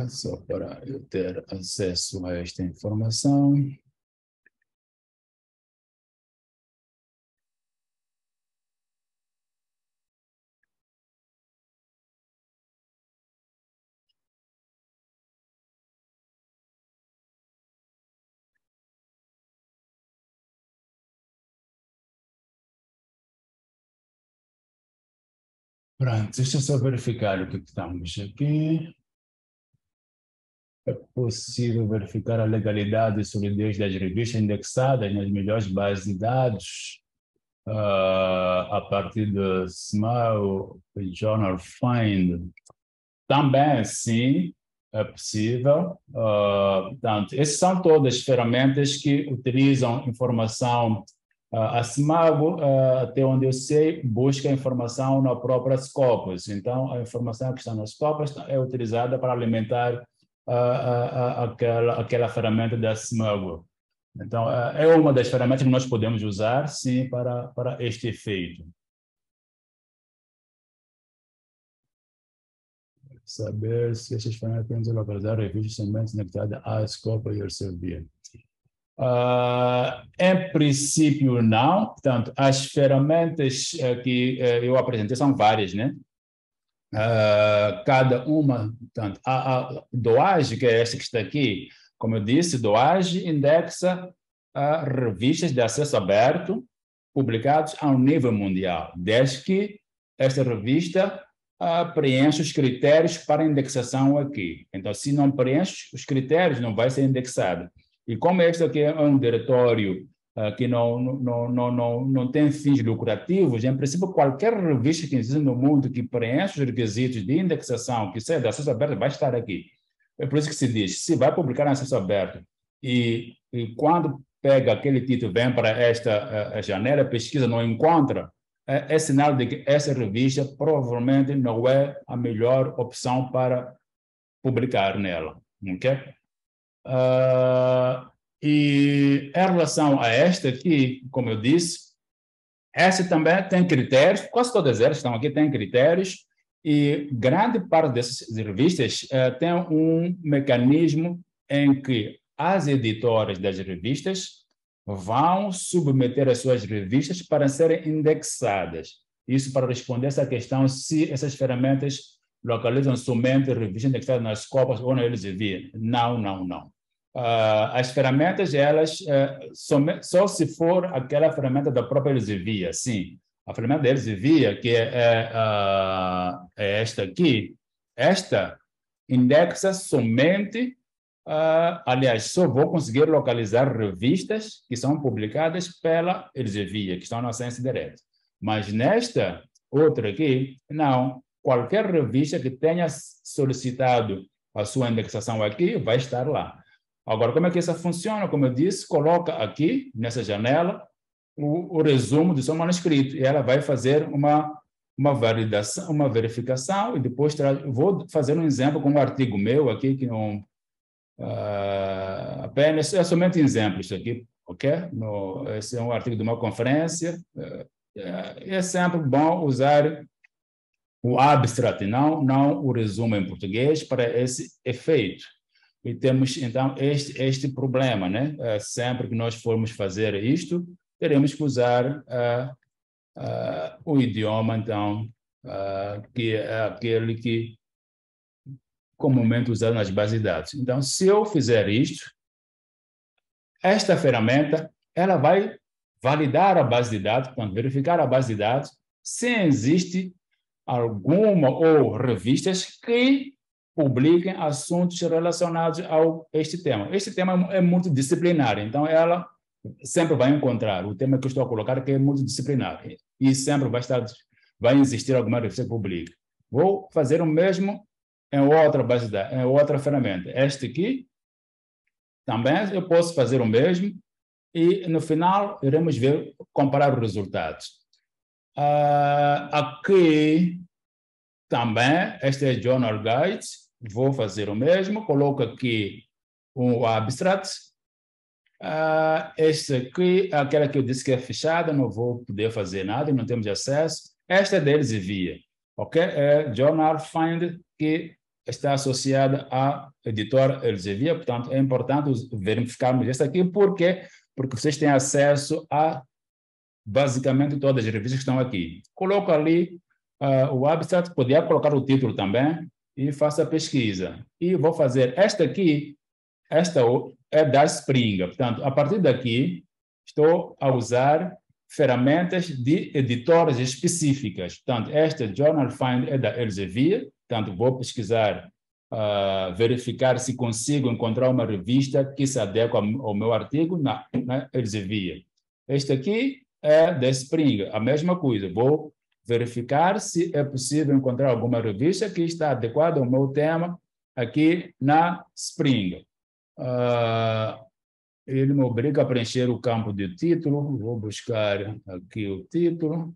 Só para eu ter acesso a esta informação. Pronto, deixa eu só verificar o que estamos aqui. É possível verificar a legalidade e solidez das revistas indexadas nas melhores bases de dados a partir do Small Journal Find. Também, sim, é possível. Portanto, essas são todas ferramentas que utilizam informação. A Smago, até onde eu sei, busca informação na própria Scopus. Então, a informação que está na Scopus é utilizada para alimentar aquela ferramenta da Smago. Então, é uma das ferramentas que nós podemos usar, sim, para este efeito. Saber se essas ferramentas podem localizar revistas também conectadas à Scopus e ao serviço. Em princípio, não. Portanto, as ferramentas que eu apresentei são várias, né? Cada uma, portanto, a DOAJ, que é esta que está aqui, como eu disse, DOAJ indexa revistas de acesso aberto publicadas ao nível mundial, desde que esta revista preenche os critérios para indexação aqui. Então, se não preenche os critérios, não vai ser indexado. E como este aqui é um diretório que não tem fins lucrativos, em princípio, qualquer revista que existe no mundo que preenche os requisitos de indexação, que seja de acesso aberto, vai estar aqui. É por isso que se diz, se vai publicar em acesso aberto e quando pega aquele título, vem para esta janela, pesquisa, não encontra, é sinal de que essa revista provavelmente não é a melhor opção para publicar nela. Ok? E em relação a esta aqui, como eu disse, essa também tem critérios, quase todas elas estão aqui, têm critérios, E grande parte dessas revistas tem um mecanismo em que as editoras das revistas vão submeter as suas revistas para serem indexadas. Isso para responder essa questão se essas ferramentas localizam somente revistas indexadas nas Copas ou na Elsevier. Não, não, não. As ferramentas, elas, só se for aquela ferramenta da própria Elsevier, sim. A ferramenta da Elsevier, que é esta aqui, esta indexa somente, aliás, só vou conseguir localizar revistas que são publicadas pela Elsevier, que estão no Science Direct. Mas nesta outra aqui, não. Qualquer revista que tenha solicitado a sua indexação aqui vai estar lá. Agora, como é que isso funciona? Como eu disse, coloca aqui, nessa janela, o resumo do seu manuscrito, e ela vai fazer uma validação, uma verificação, e depois vou fazer um exemplo com um artigo meu aqui, que não... apenas, é somente exemplo isso aqui, ok? Esse é um artigo de uma conferência. É sempre bom usar o abstract, não o resumo em português, para esse efeito. E temos, então, este problema, né? Sempre que nós formos fazer isto, teremos que usar o idioma, então, que é aquele que comumente usado nas bases de dados. Então, se eu fizer isto, esta ferramenta, ela vai validar a base de dados, portanto, verificar a base de dados, se existe alguma ou revistas que publiquem assuntos relacionados a este tema. Este tema é multidisciplinar, então ela sempre vai encontrar o tema que eu estou a colocar, que é multidisciplinar, e sempre vai existir alguma revista que publique. Vou fazer o mesmo em outra base de dados, em outra ferramenta. Este aqui, também eu posso fazer o mesmo, e no final iremos ver, comparar os resultados. Aqui também, este é Journal Guide, vou fazer o mesmo, coloco aqui o abstract. Este aqui, aquela que eu disse que é fechada, não vou poder fazer nada, não temos acesso. Esta é da Elsevier, ok? É Journal Find, que está associada à editora Elsevier, portanto, é importante verificarmos esta aqui, por quê? Porque vocês têm acesso a basicamente todas as revistas que estão aqui. Coloco ali o abstract, poderia colocar o título também, e faço a pesquisa. E vou fazer esta aqui, esta é da Spring. Portanto, a partir daqui, estou a usar ferramentas de editoras específicas. Portanto, esta Journal Find é da Elsevier, portanto, vou pesquisar, verificar se consigo encontrar uma revista que se adequa ao meu artigo na Elsevier. Este aqui é da Spring, a mesma coisa. Vou verificar se é possível encontrar alguma revista que está adequada ao meu tema aqui na Spring. Ele me obriga a preencher o campo de título. Vou buscar aqui o título.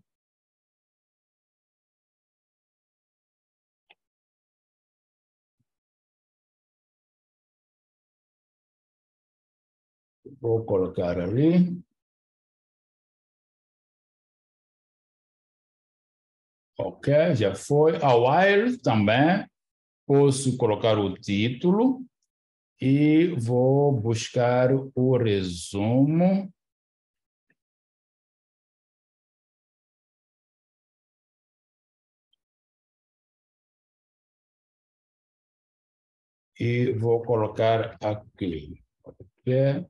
Vou colocar ali. Ok, já foi. A while também posso colocar o título e vou buscar o resumo. E vou colocar aqui. Ok,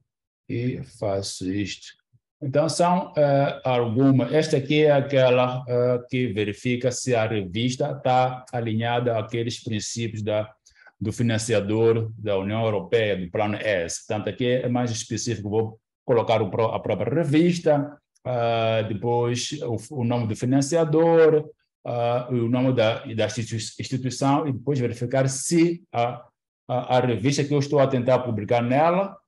e faço isto. Então, são algumas. Esta aqui é aquela que verifica se a revista está alinhada àqueles princípios do financiador da União Europeia, do Plano S. Portanto, aqui é mais específico. Vou colocar a própria revista, depois o nome do financiador, o nome da instituição, e depois verificar se a revista que eu estou a tentar publicar nela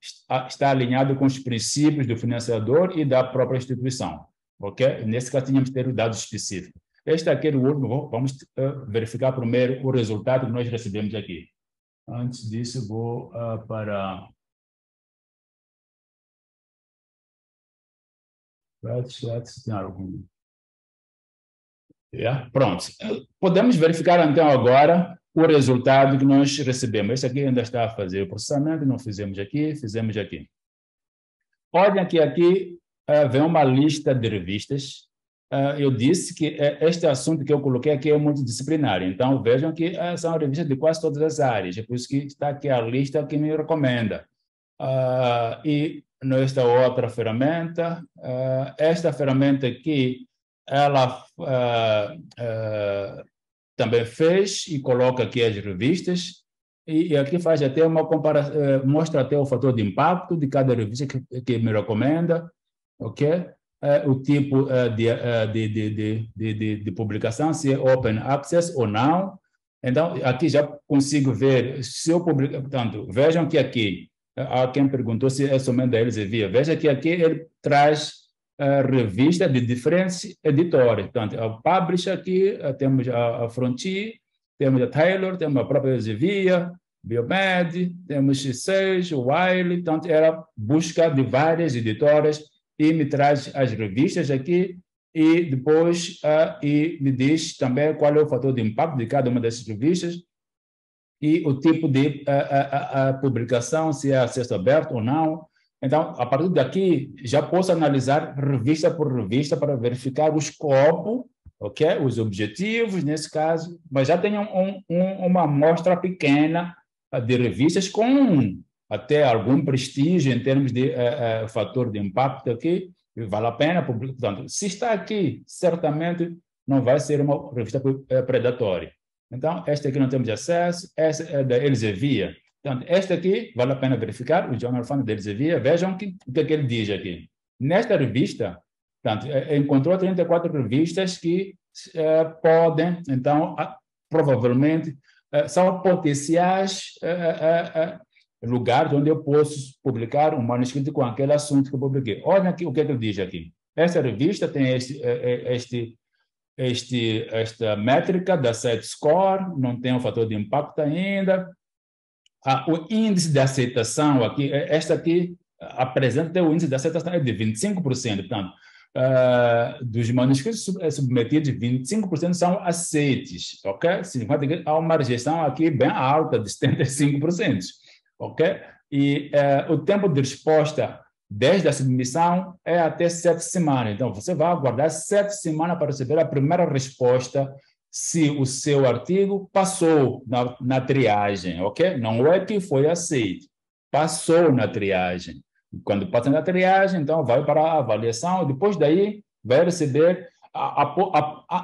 está alinhada com os princípios do financiador e da própria instituição, ok? Nesse caso, tínhamos que ter dados específicos. Este aqui é o último, vamos verificar primeiro o resultado que nós recebemos aqui. Antes disso, vou para... Chat, tem algum... Yeah. Pronto. Podemos verificar, então, agora o resultado que nós recebemos. Esse aqui ainda está a fazer o processamento, não fizemos aqui, fizemos aqui. Olhem que aqui vem uma lista de revistas. Eu disse que este assunto que eu coloquei aqui é multidisciplinar. Então, vejam que são revistas de quase todas as áreas. É por isso que está aqui a lista que me recomenda. E nesta outra ferramenta, esta ferramenta aqui, ela também fez e coloca aqui as revistas e aqui faz até uma comparação, mostra até o fator de impacto de cada revista que me recomenda, ok? O tipo de publicação, se é open access ou não. Então, aqui já consigo ver se eu publico. Portanto, vejam que aqui, há quem perguntou se é somente da Elsevier. Veja que aqui ele traz revista de diferentes editores. Portanto, a Publisher aqui, temos a Frontier, temos a Taylor, temos a própria Elsevier, Biomed, temos Sage, Wiley. Portanto, ela busca de várias editoras e me traz as revistas aqui e depois e me diz também qual é o fator de impacto de cada uma dessas revistas e o tipo de publicação, se é acesso aberto ou não. Então, a partir daqui, já posso analisar revista por revista para verificar o escopo, okay? Os objetivos, nesse caso, mas já tenho uma amostra pequena de revistas com até algum prestígio em termos de fator de impacto aqui, vale a pena publicar. Portanto, se está aqui, certamente não vai ser uma revista predatória. Então, esta aqui não temos acesso, essa é da Elsevier. Portanto, esta aqui vale a pena verificar, o Journal Fund da Elsevier. Vejam o que ele diz aqui. Nesta revista, portanto, encontrou 34 revistas que podem, então, provavelmente, são potenciais lugares onde eu posso publicar um manuscrito com aquele assunto que eu publiquei. Olha aqui o que ele diz aqui. Essa revista tem esta métrica da Set Score, não tem um fator de impacto ainda. O índice de aceitação aqui, esta aqui apresenta o índice de aceitação é de 25%. Portanto, dos manuscritos submetidos, 25% são aceites, ok? Significa que há uma rejeição aqui bem alta, de 75%, ok? E o tempo de resposta desde a submissão é até 7 semanas. Então, você vai aguardar 7 semanas para receber a primeira resposta se o seu artigo passou na triagem, ok? Não é que foi aceito, passou na triagem. Quando passa na triagem, então vai para a avaliação, depois daí vai receber,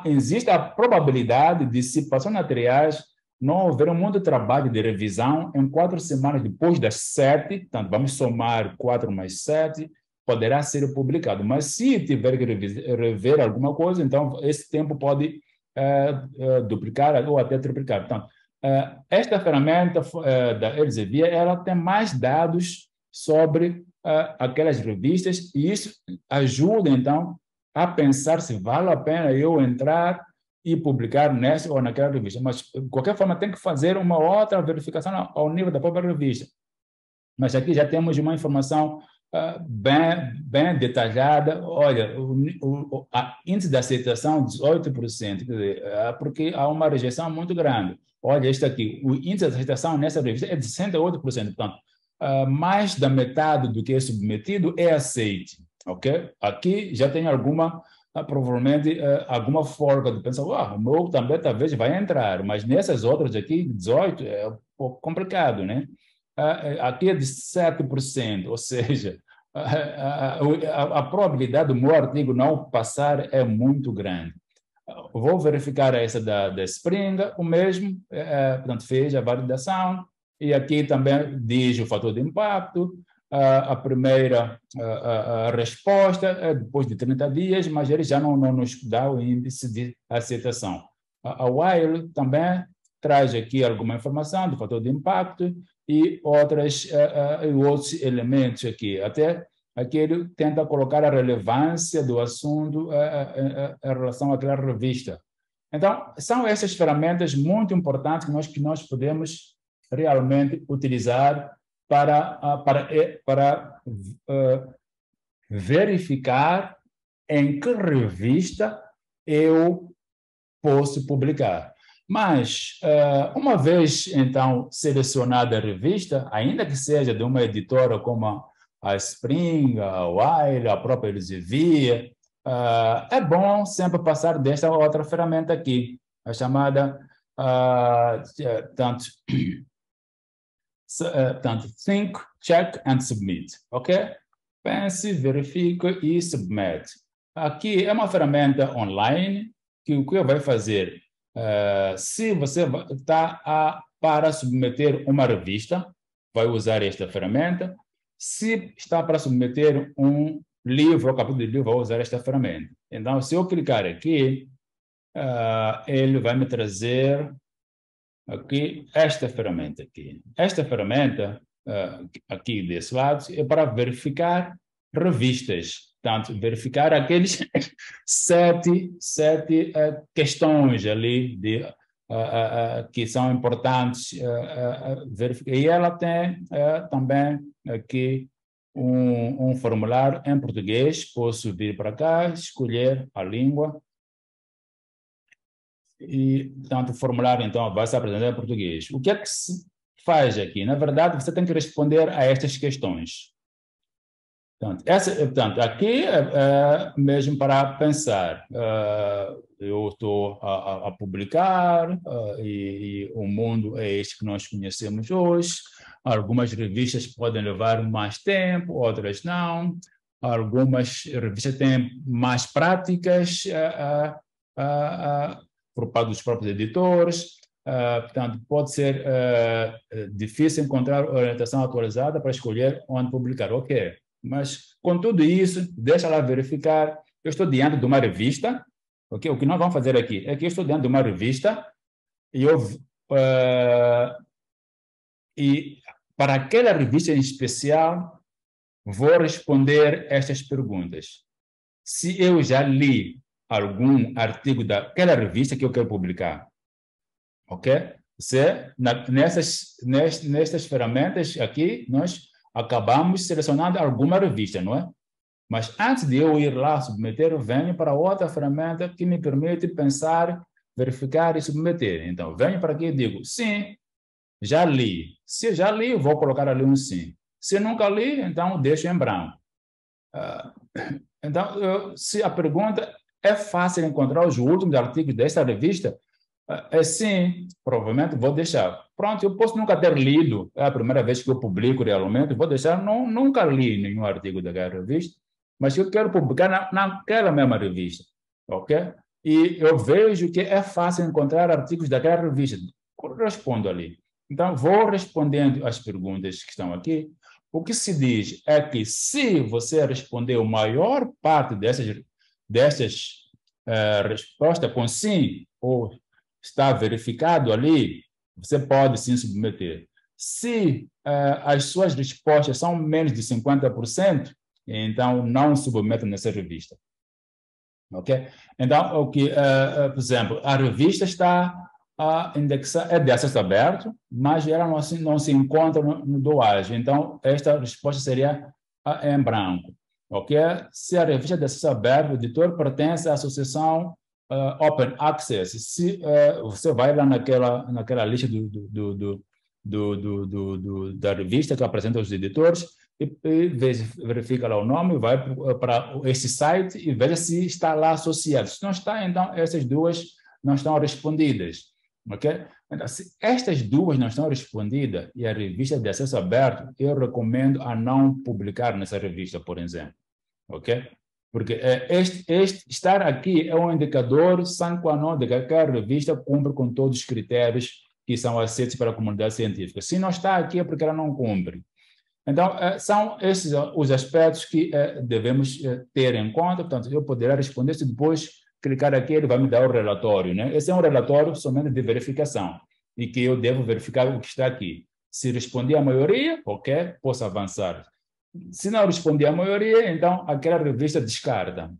existe a probabilidade de, se passou na triagem, não houver muito trabalho de revisão, em 4 semanas depois das 7, portanto, vamos somar 4 mais 7, poderá ser publicado. Mas se tiver que rever alguma coisa, então esse tempo pode duplicar ou até triplicar. Portanto, esta ferramenta da Elsevier, ela tem mais dados sobre aquelas revistas e isso ajuda, então, a pensar se vale a pena eu entrar e publicar nessa ou naquela revista. Mas, de qualquer forma, tem que fazer uma outra verificação ao nível da própria revista. Mas aqui já temos uma informação bem detalhada. Olha, o índice de aceitação, 18%, quer dizer, porque há uma rejeição muito grande. Olha, este aqui, o índice de aceitação nessa revista é de 68%. Portanto, mais da metade do que é submetido é aceite, ok? Aqui já tem provavelmente, alguma folga de pensar, o meu também talvez vai entrar, mas nessas outras aqui, 18%, é um pouco complicado, né? Aqui é de 7%, ou seja, a probabilidade do meu artigo não passar é muito grande. Vou verificar essa da Spring, o mesmo, portanto, fez a validação, e aqui também diz o fator de impacto, a primeira resposta é depois de 30 dias, mas ele já não nos dá o índice de aceitação. A Wiley também traz aqui alguma informação do fator de impacto e outros elementos aqui. Até aqui ele tenta colocar a relevância do assunto em relação àquela revista. Então, são essas ferramentas muito importantes que nós podemos realmente utilizar para verificar em que revista eu posso publicar. Mas, uma vez, então, selecionada a revista, ainda que seja de uma editora como a Spring, a Wiley, a própria Elsevier, é bom sempre passar desta outra ferramenta aqui, a chamada tanto Think, Check and Submit, ok? Pense, verifique e submete. Aqui é uma ferramenta online que o que vai fazer? Se você está para submeter uma revista, vai usar esta ferramenta. Se está para submeter um livro, capítulo de livro, vai usar esta ferramenta. Então, se eu clicar aqui, ele vai me trazer aqui esta ferramenta aqui. Esta ferramenta aqui desse lado é para verificar revistas. Portanto, verificar aqueles sete questões ali que são importantes. E ela tem também aqui um formulário em português. Posso vir para cá, escolher a língua. E, portanto, o formulário, então, vai se apresentar em português. O que é que se faz aqui? Na verdade, você tem que responder a estas questões. Portanto, aqui é mesmo para pensar. Eu estou a publicar e o mundo é este que nós conhecemos hoje. Algumas revistas podem levar mais tempo, outras não. Algumas revistas têm mais práticas por parte dos próprios editores. Portanto, pode ser difícil encontrar orientação atualizada para escolher onde publicar. Ok. Mas, com tudo isso, deixa lá verificar. Eu estou diante de uma revista, okay? O que nós vamos fazer aqui é que eu estou diante de uma revista e para aquela revista em especial, vou responder estas perguntas. Se eu já li algum artigo daquela revista que eu quero publicar, ok? Nestas ferramentas aqui, nós acabamos selecionando alguma revista, não é? Mas antes de eu ir lá submeter, eu venho para outra ferramenta que me permite pensar, verificar e submeter. Então, venho para aqui e digo, sim, já li. Se já li, eu vou colocar ali um sim. Se nunca li, então deixo em branco. Então, se a pergunta é fácil encontrar os últimos artigos dessa revista, sim, provavelmente vou deixar. Pronto, eu posso nunca ter lido, é a primeira vez que eu publico realmente, vou deixar, nunca li nenhum artigo daquela revista, mas eu quero publicar naquela mesma revista, ok? E eu vejo que é fácil encontrar artigos daquela revista, eu respondo ali. Então, vou respondendo as perguntas que estão aqui. O que se diz é que se você respondeu a maior parte dessas respostas com sim, ou está verificado ali, você pode sim submeter. Se as suas respostas são menos de 50%, então não submeta nessa revista. Ok? Então, por exemplo, a revista está indexada, é de acesso aberto, mas ela não se encontra no DOAJ. Então, esta resposta seria em branco. Ok? Se a revista é de acesso aberto, o editor pertence à associação Open Access. Se você vai lá naquela lista da revista que apresenta os editores e verifica lá o nome, vai para esse site e veja se está lá associado. Se não está, então essas duas não estão respondidas. Okay? Então, se estas duas não estão respondidas e a revista é de acesso aberto, eu recomendo a não publicar nessa revista, por exemplo. Ok? Porque estar aqui é um indicador sine qua non de que aquela revista cumpre com todos os critérios que são aceitos para a comunidade científica. Se não está aqui é porque ela não cumpre. Então, são esses os aspectos que devemos ter em conta. Portanto, eu poderei responder se depois clicar aqui, ele vai me dar o relatório, né? Esse é um relatório somente de verificação e que eu devo verificar o que está aqui. Se respondi a maioria, ok, posso avançar. Se não respondi a maioria, então aquela revista descarta.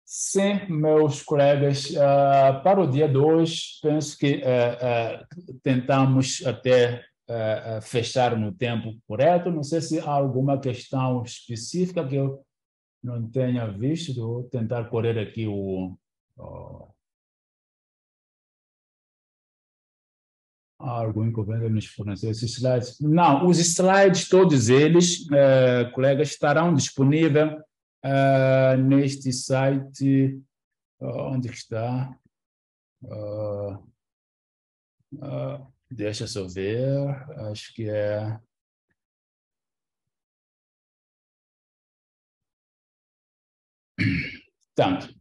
Sim, meus colegas, para o dia 2, penso que tentamos até fechar no tempo correto. Não sei se há alguma questão específica que eu não tenha visto. Vou tentar correr aqui Oh. Algum inconveniente nos fornecer esses slides? Não, os slides, todos eles, colegas, estarão disponíveis neste site. Onde que está? Deixa eu ver, acho que é. Tanto.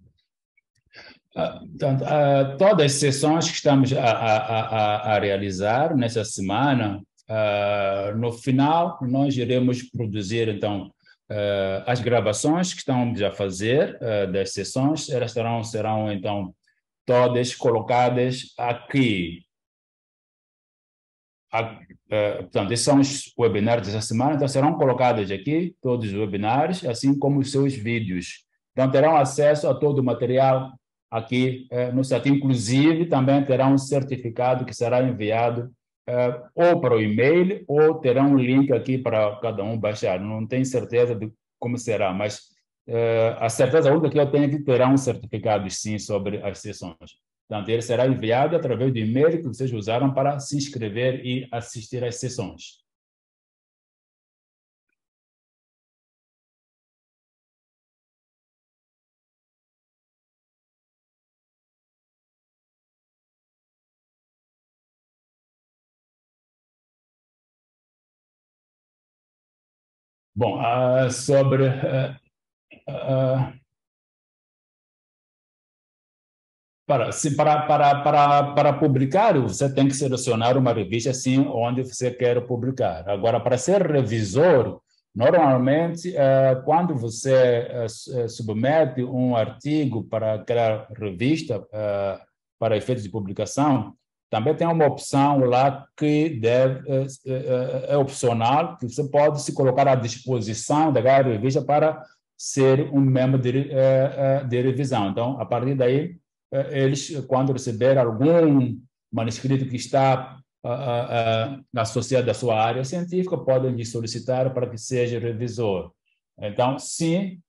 Todas as sessões que estamos a realizar nessa semana, no final, nós iremos produzir, então, as gravações que estamos a fazer das sessões, elas serão, então, todas colocadas aqui. Portanto, esses são os webinários dessa semana, então serão colocados aqui, todos os webinários, assim como os seus vídeos. Então, terão acesso a todo o material aqui no site. Inclusive, também terão um certificado que será enviado ou para o e-mail, ou terão um link aqui para cada um baixar. Não tenho certeza de como será, mas a certeza única que eu tenho é que terão um certificado, sim, sobre as sessões. Portanto, ele será enviado através do e-mail que vocês usaram para se inscrever e assistir às sessões. Bom, sobre para publicar, você tem que selecionar uma revista assim onde você quer publicar. Agora, para ser revisor, normalmente, quando você submete um artigo para aquela revista, para efeitos de publicação, também tem uma opção lá que é opcional, que você pode se colocar à disposição daquela revista para ser um membro de revisão. Então, a partir daí, eles, quando receber algum manuscrito que está associado à sua área científica, podem lhe solicitar para que seja revisor. Então, sim,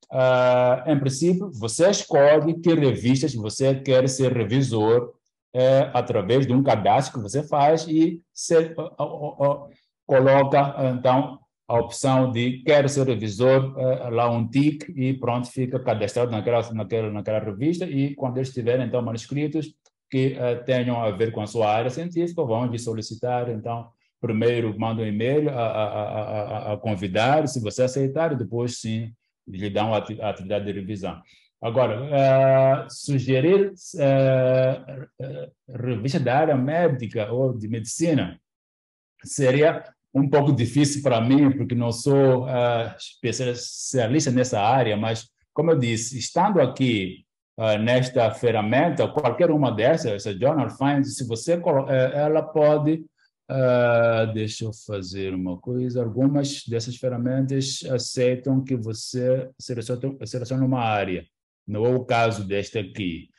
em princípio, você escolhe que revistas você quer ser revisor através de um cadastro que você faz e coloca, então, a opção de quero ser revisor, lá um tique e pronto, fica cadastrado naquela revista e quando eles tiverem, então, manuscritos que tenham a ver com a sua área científica, vão lhe solicitar, então, primeiro manda um e-mail a convidar, se você aceitar, e depois, sim, lhe dão a atividade de revisão. Agora, sugerir revista da área médica ou de medicina seria um pouco difícil para mim, porque não sou especialista nessa área, mas, como eu disse, estando aqui nesta ferramenta, qualquer uma dessas, essa Journal Find, se você ela pode, deixa eu fazer uma coisa, algumas dessas ferramentas aceitam que você selecione uma área, não é o caso desta aqui,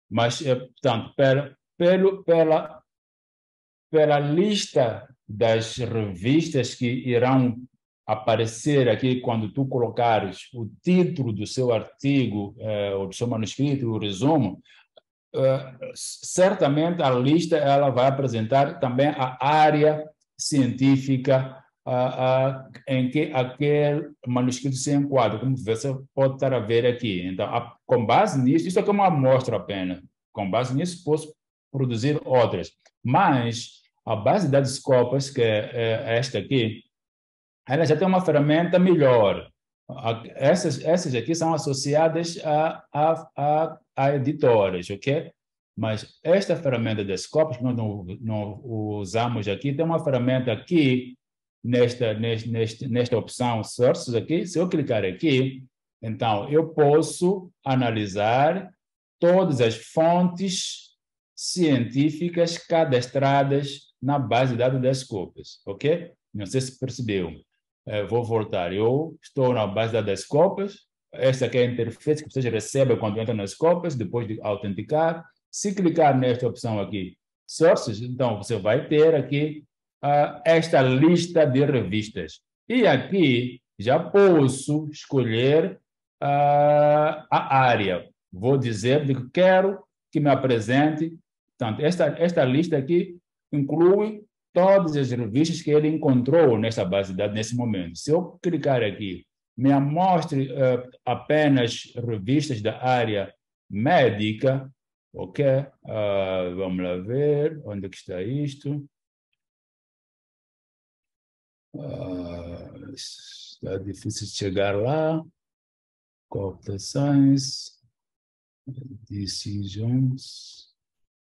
mas, portanto, pela lista das revistas que irão aparecer aqui quando tu colocares o título do seu artigo, ou do seu manuscrito, o resumo, certamente a lista ela vai apresentar também a área científica em que aquele manuscrito se enquadra, como você pode estar a ver aqui. Então, com base nisso, isso aqui é uma amostra apenas. Com base nisso, posso produzir outras. Mas a base de dados Scopus, que é esta aqui, ela já tem uma ferramenta melhor. Essas aqui são associadas a editoras, ok? Mas esta ferramenta de Scopus, que nós não usamos aqui, tem uma ferramenta aqui, nesta opção Sources aqui. Se eu clicar aqui, então eu posso analisar todas as fontes científicas cadastradas na base de dados da Scopus, ok? Não sei se percebeu. Vou voltar. Eu estou na base de dados da Scopus. Esta aqui é a interface que vocês recebem quando entram na Scopus, depois de autenticar. Se clicar nesta opção aqui, Sources, então você vai ter aqui esta lista de revistas. E aqui já posso escolher a área. vou dizer que quero que me apresente. Portanto, esta lista aqui inclui todas as revistas que ele encontrou nessa base de dados nesse momento. Se eu clicar aqui, me mostre apenas revistas da área médica, ok? Vamos lá ver onde é que está isto. Está difícil de chegar lá. Cooptações, decisões.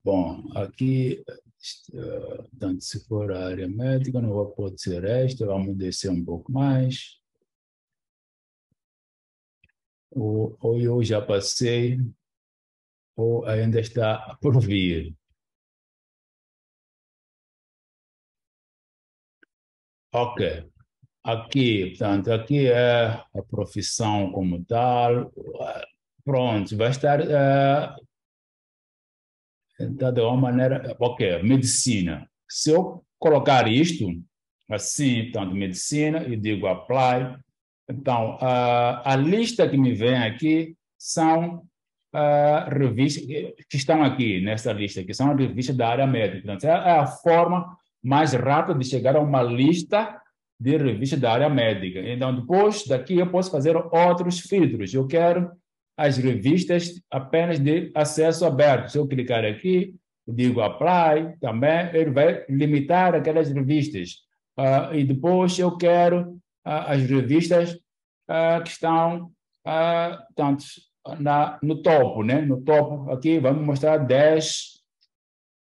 Bom, aqui, tanto se for a área médica, não vou pode ser esta, vamos descer um pouco mais. Ou eu já passei, ou ainda está por vir. Ok. Aqui, portanto, aqui é a profissão como tal. Pronto, vai estar então, de uma maneira, ok, medicina. Se eu colocar isto assim, portanto, medicina, e digo apply, então, a lista que me vem aqui são revistas que estão aqui nessa lista, que são revistas da área médica. Portanto, é a forma mais rápida de chegar a uma lista de revistas da área médica. Então, depois daqui eu posso fazer outros filtros. Eu quero as revistas apenas de acesso aberto. Se eu clicar aqui, digo apply, também ele vai limitar aquelas revistas. E depois eu quero as revistas que estão tanto no topo, né? No topo, aqui vamos mostrar 10,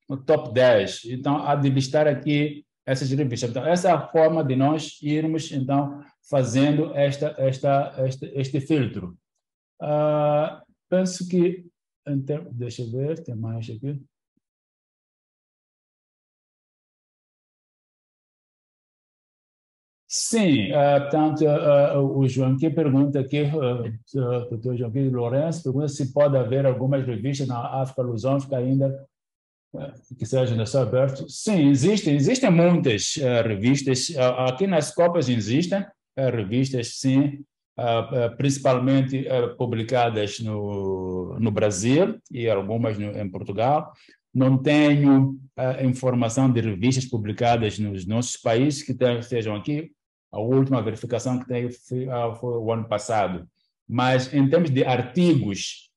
no top 10. Então, há de listar aqui essas revistas. Então, essa é a forma de nós irmos, então, fazendo este filtro. Penso que, deixa eu ver, tem mais aqui. Sim, portanto, o Joaquim pergunta aqui, o doutor Joaquim Lourenço pergunta se pode haver algumas revistas na África lusófona ainda que sejam de acesso aberto. Sim, existem muitas revistas, aqui nas Copas existem revistas, sim, principalmente publicadas no Brasil e algumas em Portugal. Não tenho informação de revistas publicadas nos nossos países que estejam aqui. A última verificação que tem foi o ano passado. Mas, em termos de artigos,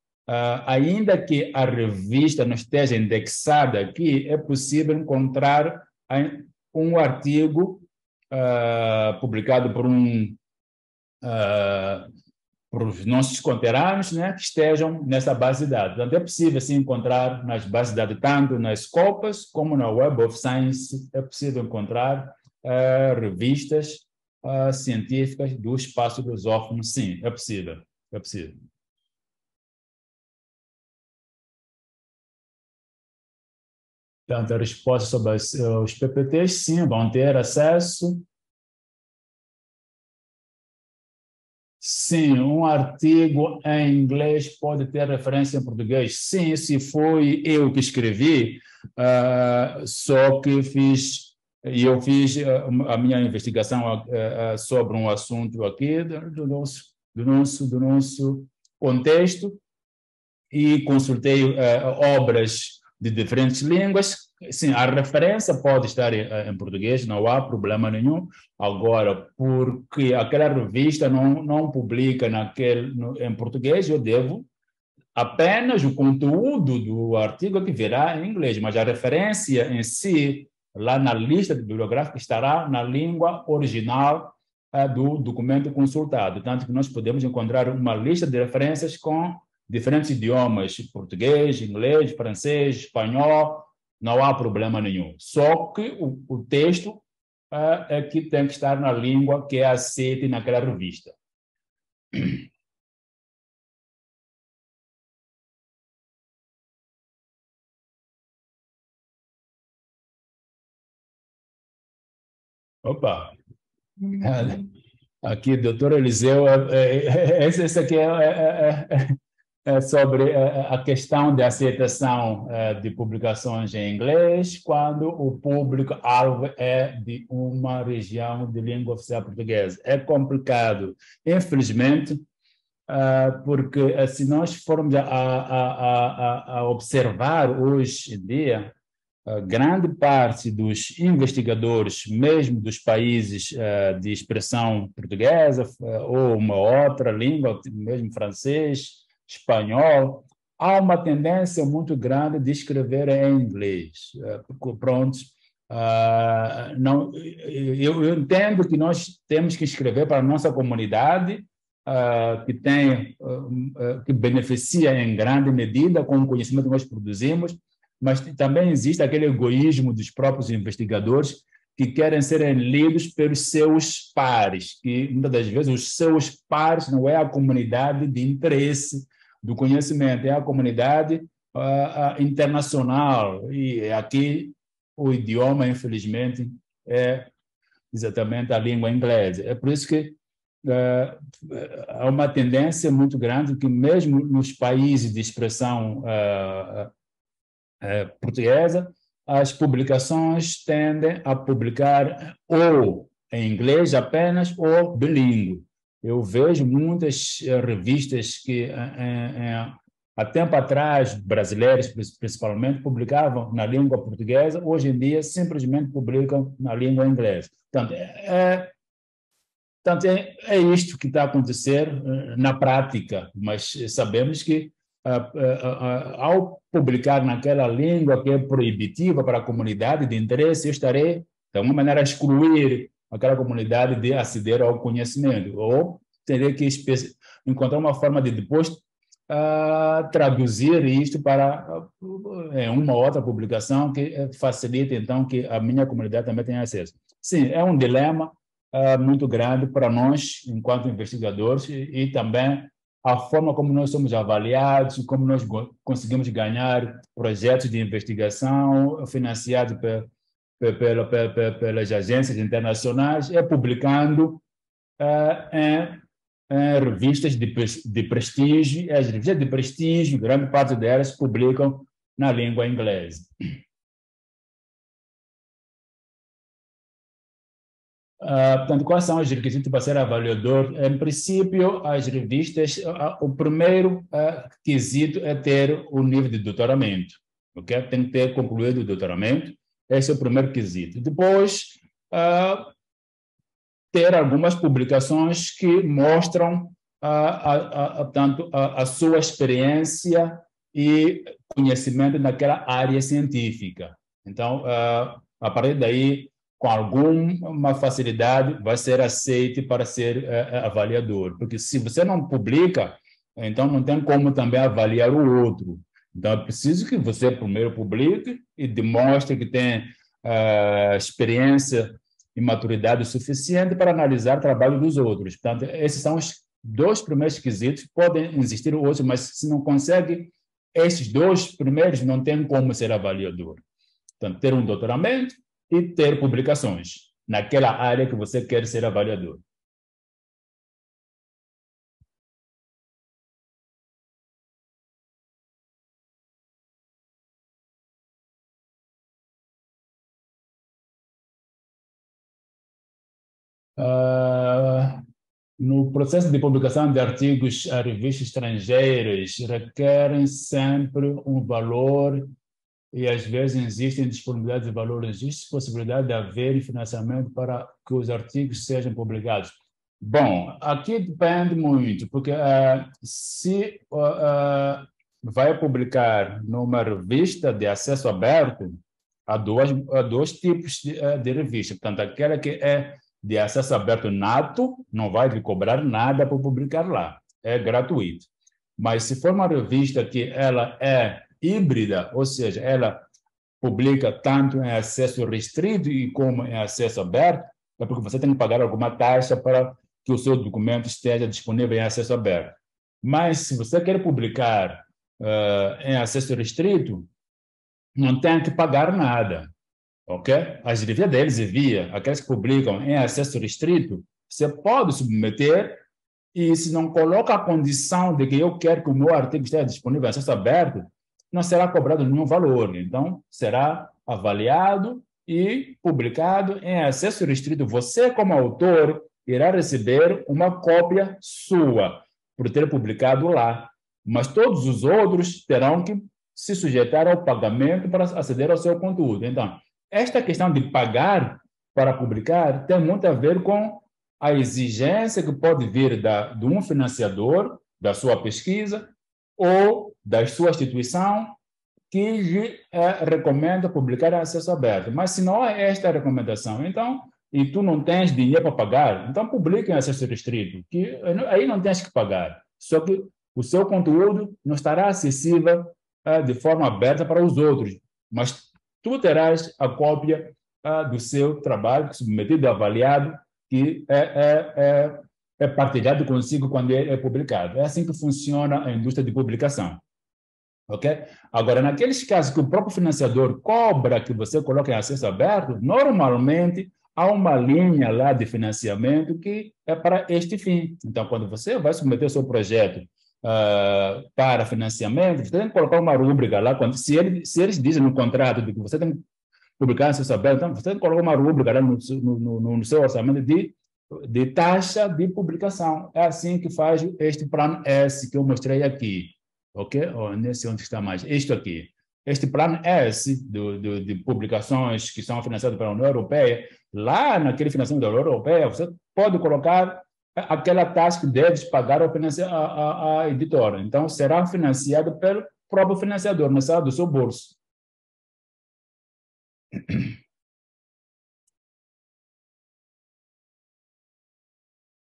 ainda que a revista não esteja indexada aqui, é possível encontrar um artigo publicado por os nossos conterrâneos, né, que estejam nessa base de dados. Então, é possível assim, encontrar nas bases de dados, tanto nas Copas como na Web of Science, é possível encontrar revistas científicas do espaço lusófono. Sim, é possível. É possível. Portanto, a resposta sobre os PPTs, sim, vão ter acesso. Sim, um artigo em inglês pode ter referência em português. Sim, se foi eu que escrevi, só que eu fiz a minha investigação sobre um assunto aqui do nosso contexto e consultei obras de diferentes línguas. Sim, a referência pode estar em português, não há problema nenhum. Agora, porque aquela revista não publica em português, eu devo apenas o conteúdo do artigo que virá em inglês, mas a referência em si, lá na lista bibliográfica, estará na língua original do documento consultado. Tanto que nós podemos encontrar uma lista de referências com diferentes idiomas, português, inglês, francês, espanhol, não há problema nenhum. Só que o texto é que tem que estar na língua que é aceita naquela revista. Opa! Aqui, doutor Eliseu, esse aqui é sobre a questão de aceitação de publicações em inglês quando o público-alvo é de uma região de língua oficial portuguesa. É complicado. Infelizmente, porque se nós formos a observar hoje em dia, grande parte dos investigadores, mesmo dos países de expressão portuguesa ou uma outra língua, mesmo francês, espanhol, há uma tendência muito grande de escrever em inglês. Pronto, não, eu entendo que nós temos que escrever para a nossa comunidade, que beneficia em grande medida com o conhecimento que nós produzimos, mas também existe aquele egoísmo dos próprios investigadores que querem serem lidos pelos seus pares, que muitas das vezes os seus pares não é a comunidade de interesse do conhecimento, é a comunidade internacional, e aqui o idioma, infelizmente, é exatamente a língua inglesa. É por isso que há uma tendência muito grande que mesmo nos países de expressão portuguesa, as publicações tendem a publicar ou em inglês apenas ou bilíngue. Eu vejo muitas revistas que, há tempo atrás, brasileiras principalmente, publicavam na língua portuguesa, hoje em dia simplesmente publicam na língua inglesa. Portanto, é isto que está a acontecer na prática, mas sabemos que ao publicar naquela língua que é proibitiva para a comunidade de interesse, eu estarei, de alguma maneira, a excluir aquela comunidade de aceder ao conhecimento, ou terei que encontrar uma forma de depois traduzir isto para uma outra publicação que facilite, então, que a minha comunidade também tenha acesso. Sim, é um dilema muito grande para nós, enquanto investigadores, e também a forma como nós somos avaliados, como nós conseguimos ganhar projetos de investigação financiados pelas agências internacionais, é publicando em revistas de prestígio. As revistas de prestígio, grande parte delas publicam na língua inglesa. Portanto, quais são os requisitos para ser avaliador? Em princípio, as revistas, o primeiro quesito é ter o nível de doutoramento, ok? Tem que ter concluído o doutoramento, esse é o primeiro quesito. Depois, ter algumas publicações que mostram tanto a sua experiência e conhecimento naquela área científica. Então, a partir daí, com alguma facilidade, vai ser aceito para ser avaliador. Porque se você não publica, então não tem como também avaliar o outro. Então, é preciso que você primeiro publique e demonstre que tem experiência e maturidade suficiente para analisar o trabalho dos outros. Portanto, esses são os dois primeiros quesitos. Podem existir outros, mas se não consegue esses dois primeiros, não tem como ser avaliador. Portanto, ter um doutoramento e ter publicações naquela área que você quer ser avaliador. No processo de publicação de artigos a revistas estrangeiras, requerem sempre um valor e, às vezes, existem disponibilidade de valor, existe possibilidade de haver financiamento para que os artigos sejam publicados. Bom, aqui depende muito, porque se vai publicar numa revista de acesso aberto, há dois tipos de revista. Portanto, aquela que é de acesso aberto nato, não vai lhe cobrar nada para publicar lá, é gratuito. Mas se for uma revista que ela é híbrida, ou seja, ela publica tanto em acesso restrito e como em acesso aberto, é porque você tem que pagar alguma taxa para que o seu documento esteja disponível em acesso aberto. Mas se você quer publicar em acesso restrito, não tem que pagar nada, ok? As revistas deles envia, aquelas que publicam em acesso restrito, você pode submeter e se não coloca a condição de que eu quero que o meu artigo esteja disponível em acesso aberto, não será cobrado nenhum valor. Então, será avaliado e publicado em acesso restrito. Você, como autor, irá receber uma cópia sua. por ter publicado lá, mas todos os outros terão que se sujeitar ao pagamento para aceder ao seu conteúdo. Então, esta questão de pagar para publicar tem muito a ver com a exigência que pode vir de um financiador da sua pesquisa ou da sua instituição que lhe recomenda publicar em acesso aberto. Mas se não há esta recomendação, então, e tu não tens dinheiro para pagar, então publica em acesso restrito, que aí não tens que pagar. Só que o seu conteúdo não estará acessível de forma aberta para os outros, mas tu terás a cópia do seu trabalho submetido, avaliado, que é partilhado consigo quando é publicado. É assim que funciona a indústria de publicação. Ok? Agora, naqueles casos que o próprio financiador cobra que você coloque em acesso aberto, normalmente há uma linha lá de financiamento que é para este fim. Então, quando você vai submeter o seu projeto para financiamento, você tem que colocar uma rúbrica lá. Se eles dizem no contrato de que você tem que publicar em acesso aberto, então você tem que colocar uma rúbrica lá no seu orçamento de taxa de publicação. É assim que faz este plano S que eu mostrei aqui. Ok? Nesse onde está mais. Isto aqui. Este plano S de publicações que são financiadas pela União Europeia, lá naquele financiamento da União Europeia, você pode colocar aquela taxa que deves pagar à editora. Então, será financiado pelo próprio financiador, não será do seu bolso.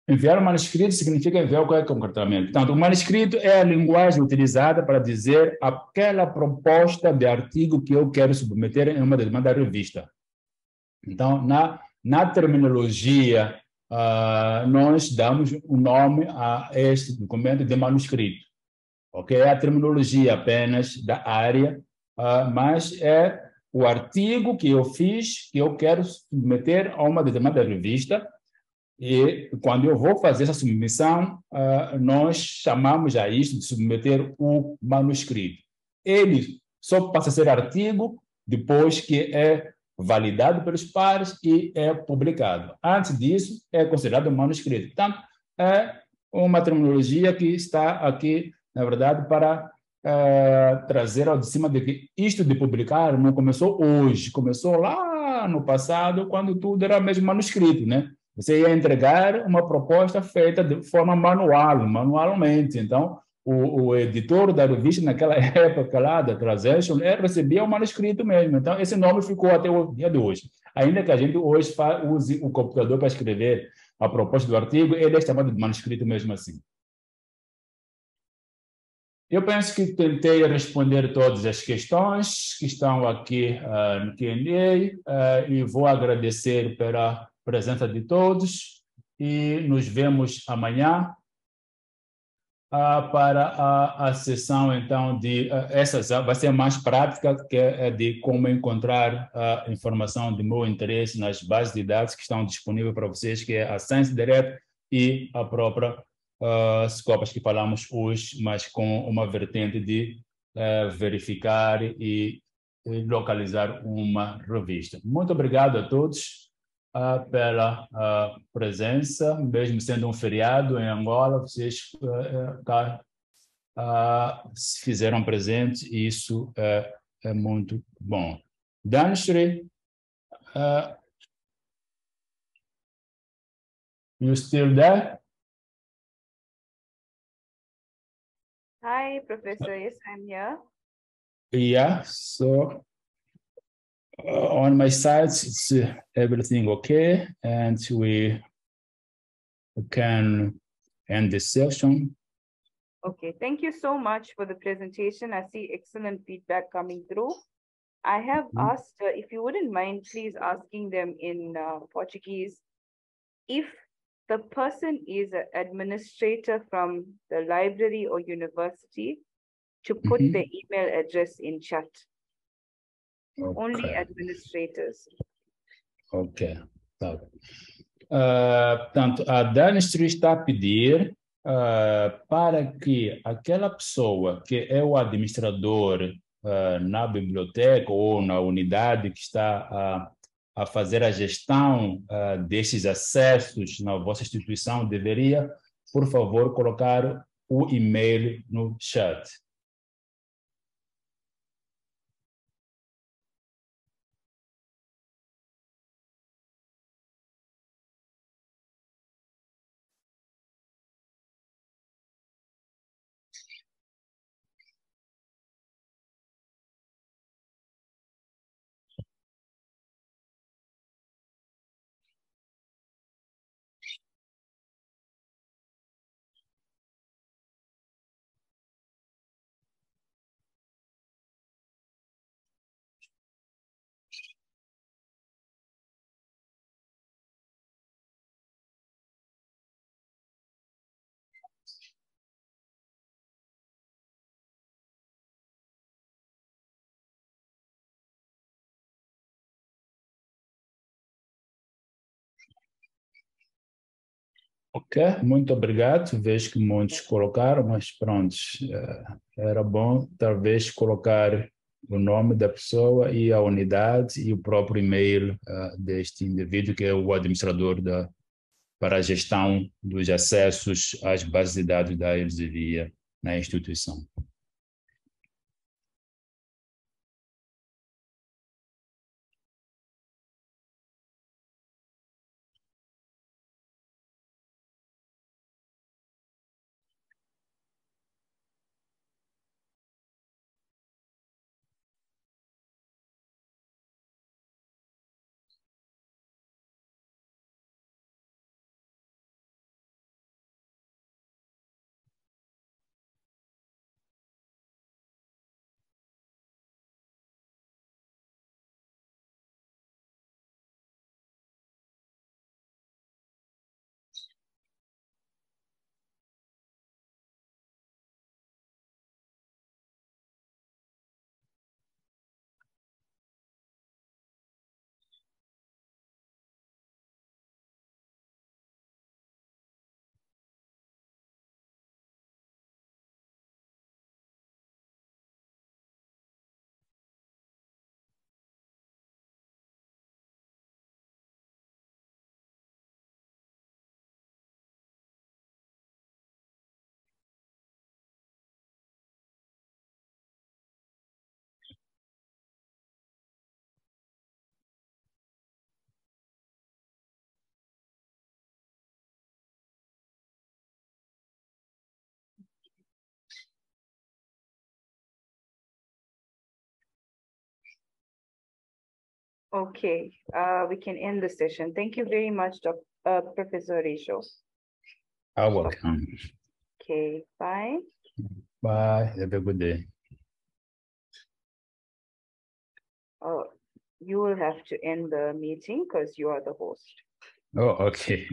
Enviar o manuscrito significa enviar o que é concretamente. Portanto, o manuscrito é a linguagem utilizada para dizer aquela proposta de artigo que eu quero submeter em uma demanda revista. Então, na terminologia, nós damos o nome a este documento de manuscrito. Ok? É a terminologia apenas da área, mas é o artigo que eu fiz, que eu quero submeter a uma determinada revista. E quando eu vou fazer essa submissão, nós chamamos a isto de submeter o manuscrito. Ele só passa a ser artigo depois que é validado pelos pares e é publicado. Antes disso, é considerado um manuscrito. Portanto, é uma terminologia que está aqui, na verdade, para trazer ao de cima de que isto de publicar não começou hoje, começou lá no passado, quando tudo era mesmo manuscrito, né? Você ia entregar uma proposta feita de forma manualmente. Então, o editor da revista, naquela época lá da Translation, recebia o manuscrito mesmo. Então, esse nome ficou até o dia de hoje. Ainda que a gente hoje use o computador para escrever a proposta do artigo, ele é chamado de manuscrito mesmo assim. Eu penso que tentei responder todas as questões que estão aqui no Q&A e vou agradecer pela presença de todos e nos vemos amanhã para a sessão, então, essa vai ser mais prática, que é de como encontrar a informação de meu interesse nas bases de dados que estão disponíveis para vocês, que é a ScienceDirect e a própria Scopus que falamos hoje, mas com uma vertente de verificar e localizar uma revista. Muito obrigado a todos pela presença, mesmo sendo um feriado em Angola, vocês se fizeram presentes e isso é muito bom. Danshri, you still there? Hi, Professor. Yes, I'm here. Yeah, so on my side, it's everything okay, and we can end this session. Okay, thank you so much for the presentation. I see excellent feedback coming through. I have asked, if you wouldn't mind, please asking them in Portuguese, if the person is an administrator from the library or university, to put the email address in chat. Okay. Only administrators. Ok. Tá. Portanto, a Danstri está a pedir para que aquela pessoa que é o administrador na biblioteca ou na unidade que está a fazer a gestão destes acessos na vossa instituição deveria, por favor, colocar o e-mail no chat. Ok, muito obrigado. Vejo que muitos colocaram, mas pronto, era bom talvez colocar o nome da pessoa e a unidade e o próprio e-mail deste indivíduo, que é o administrador para a gestão dos acessos às bases de dados da Elsevier na instituição. Okay, we can end the session. Thank you very much, Professor Risho. Welcome. Okay, bye. Bye. Have a good day. You will have to end the meeting because you are the host. Oh, okay.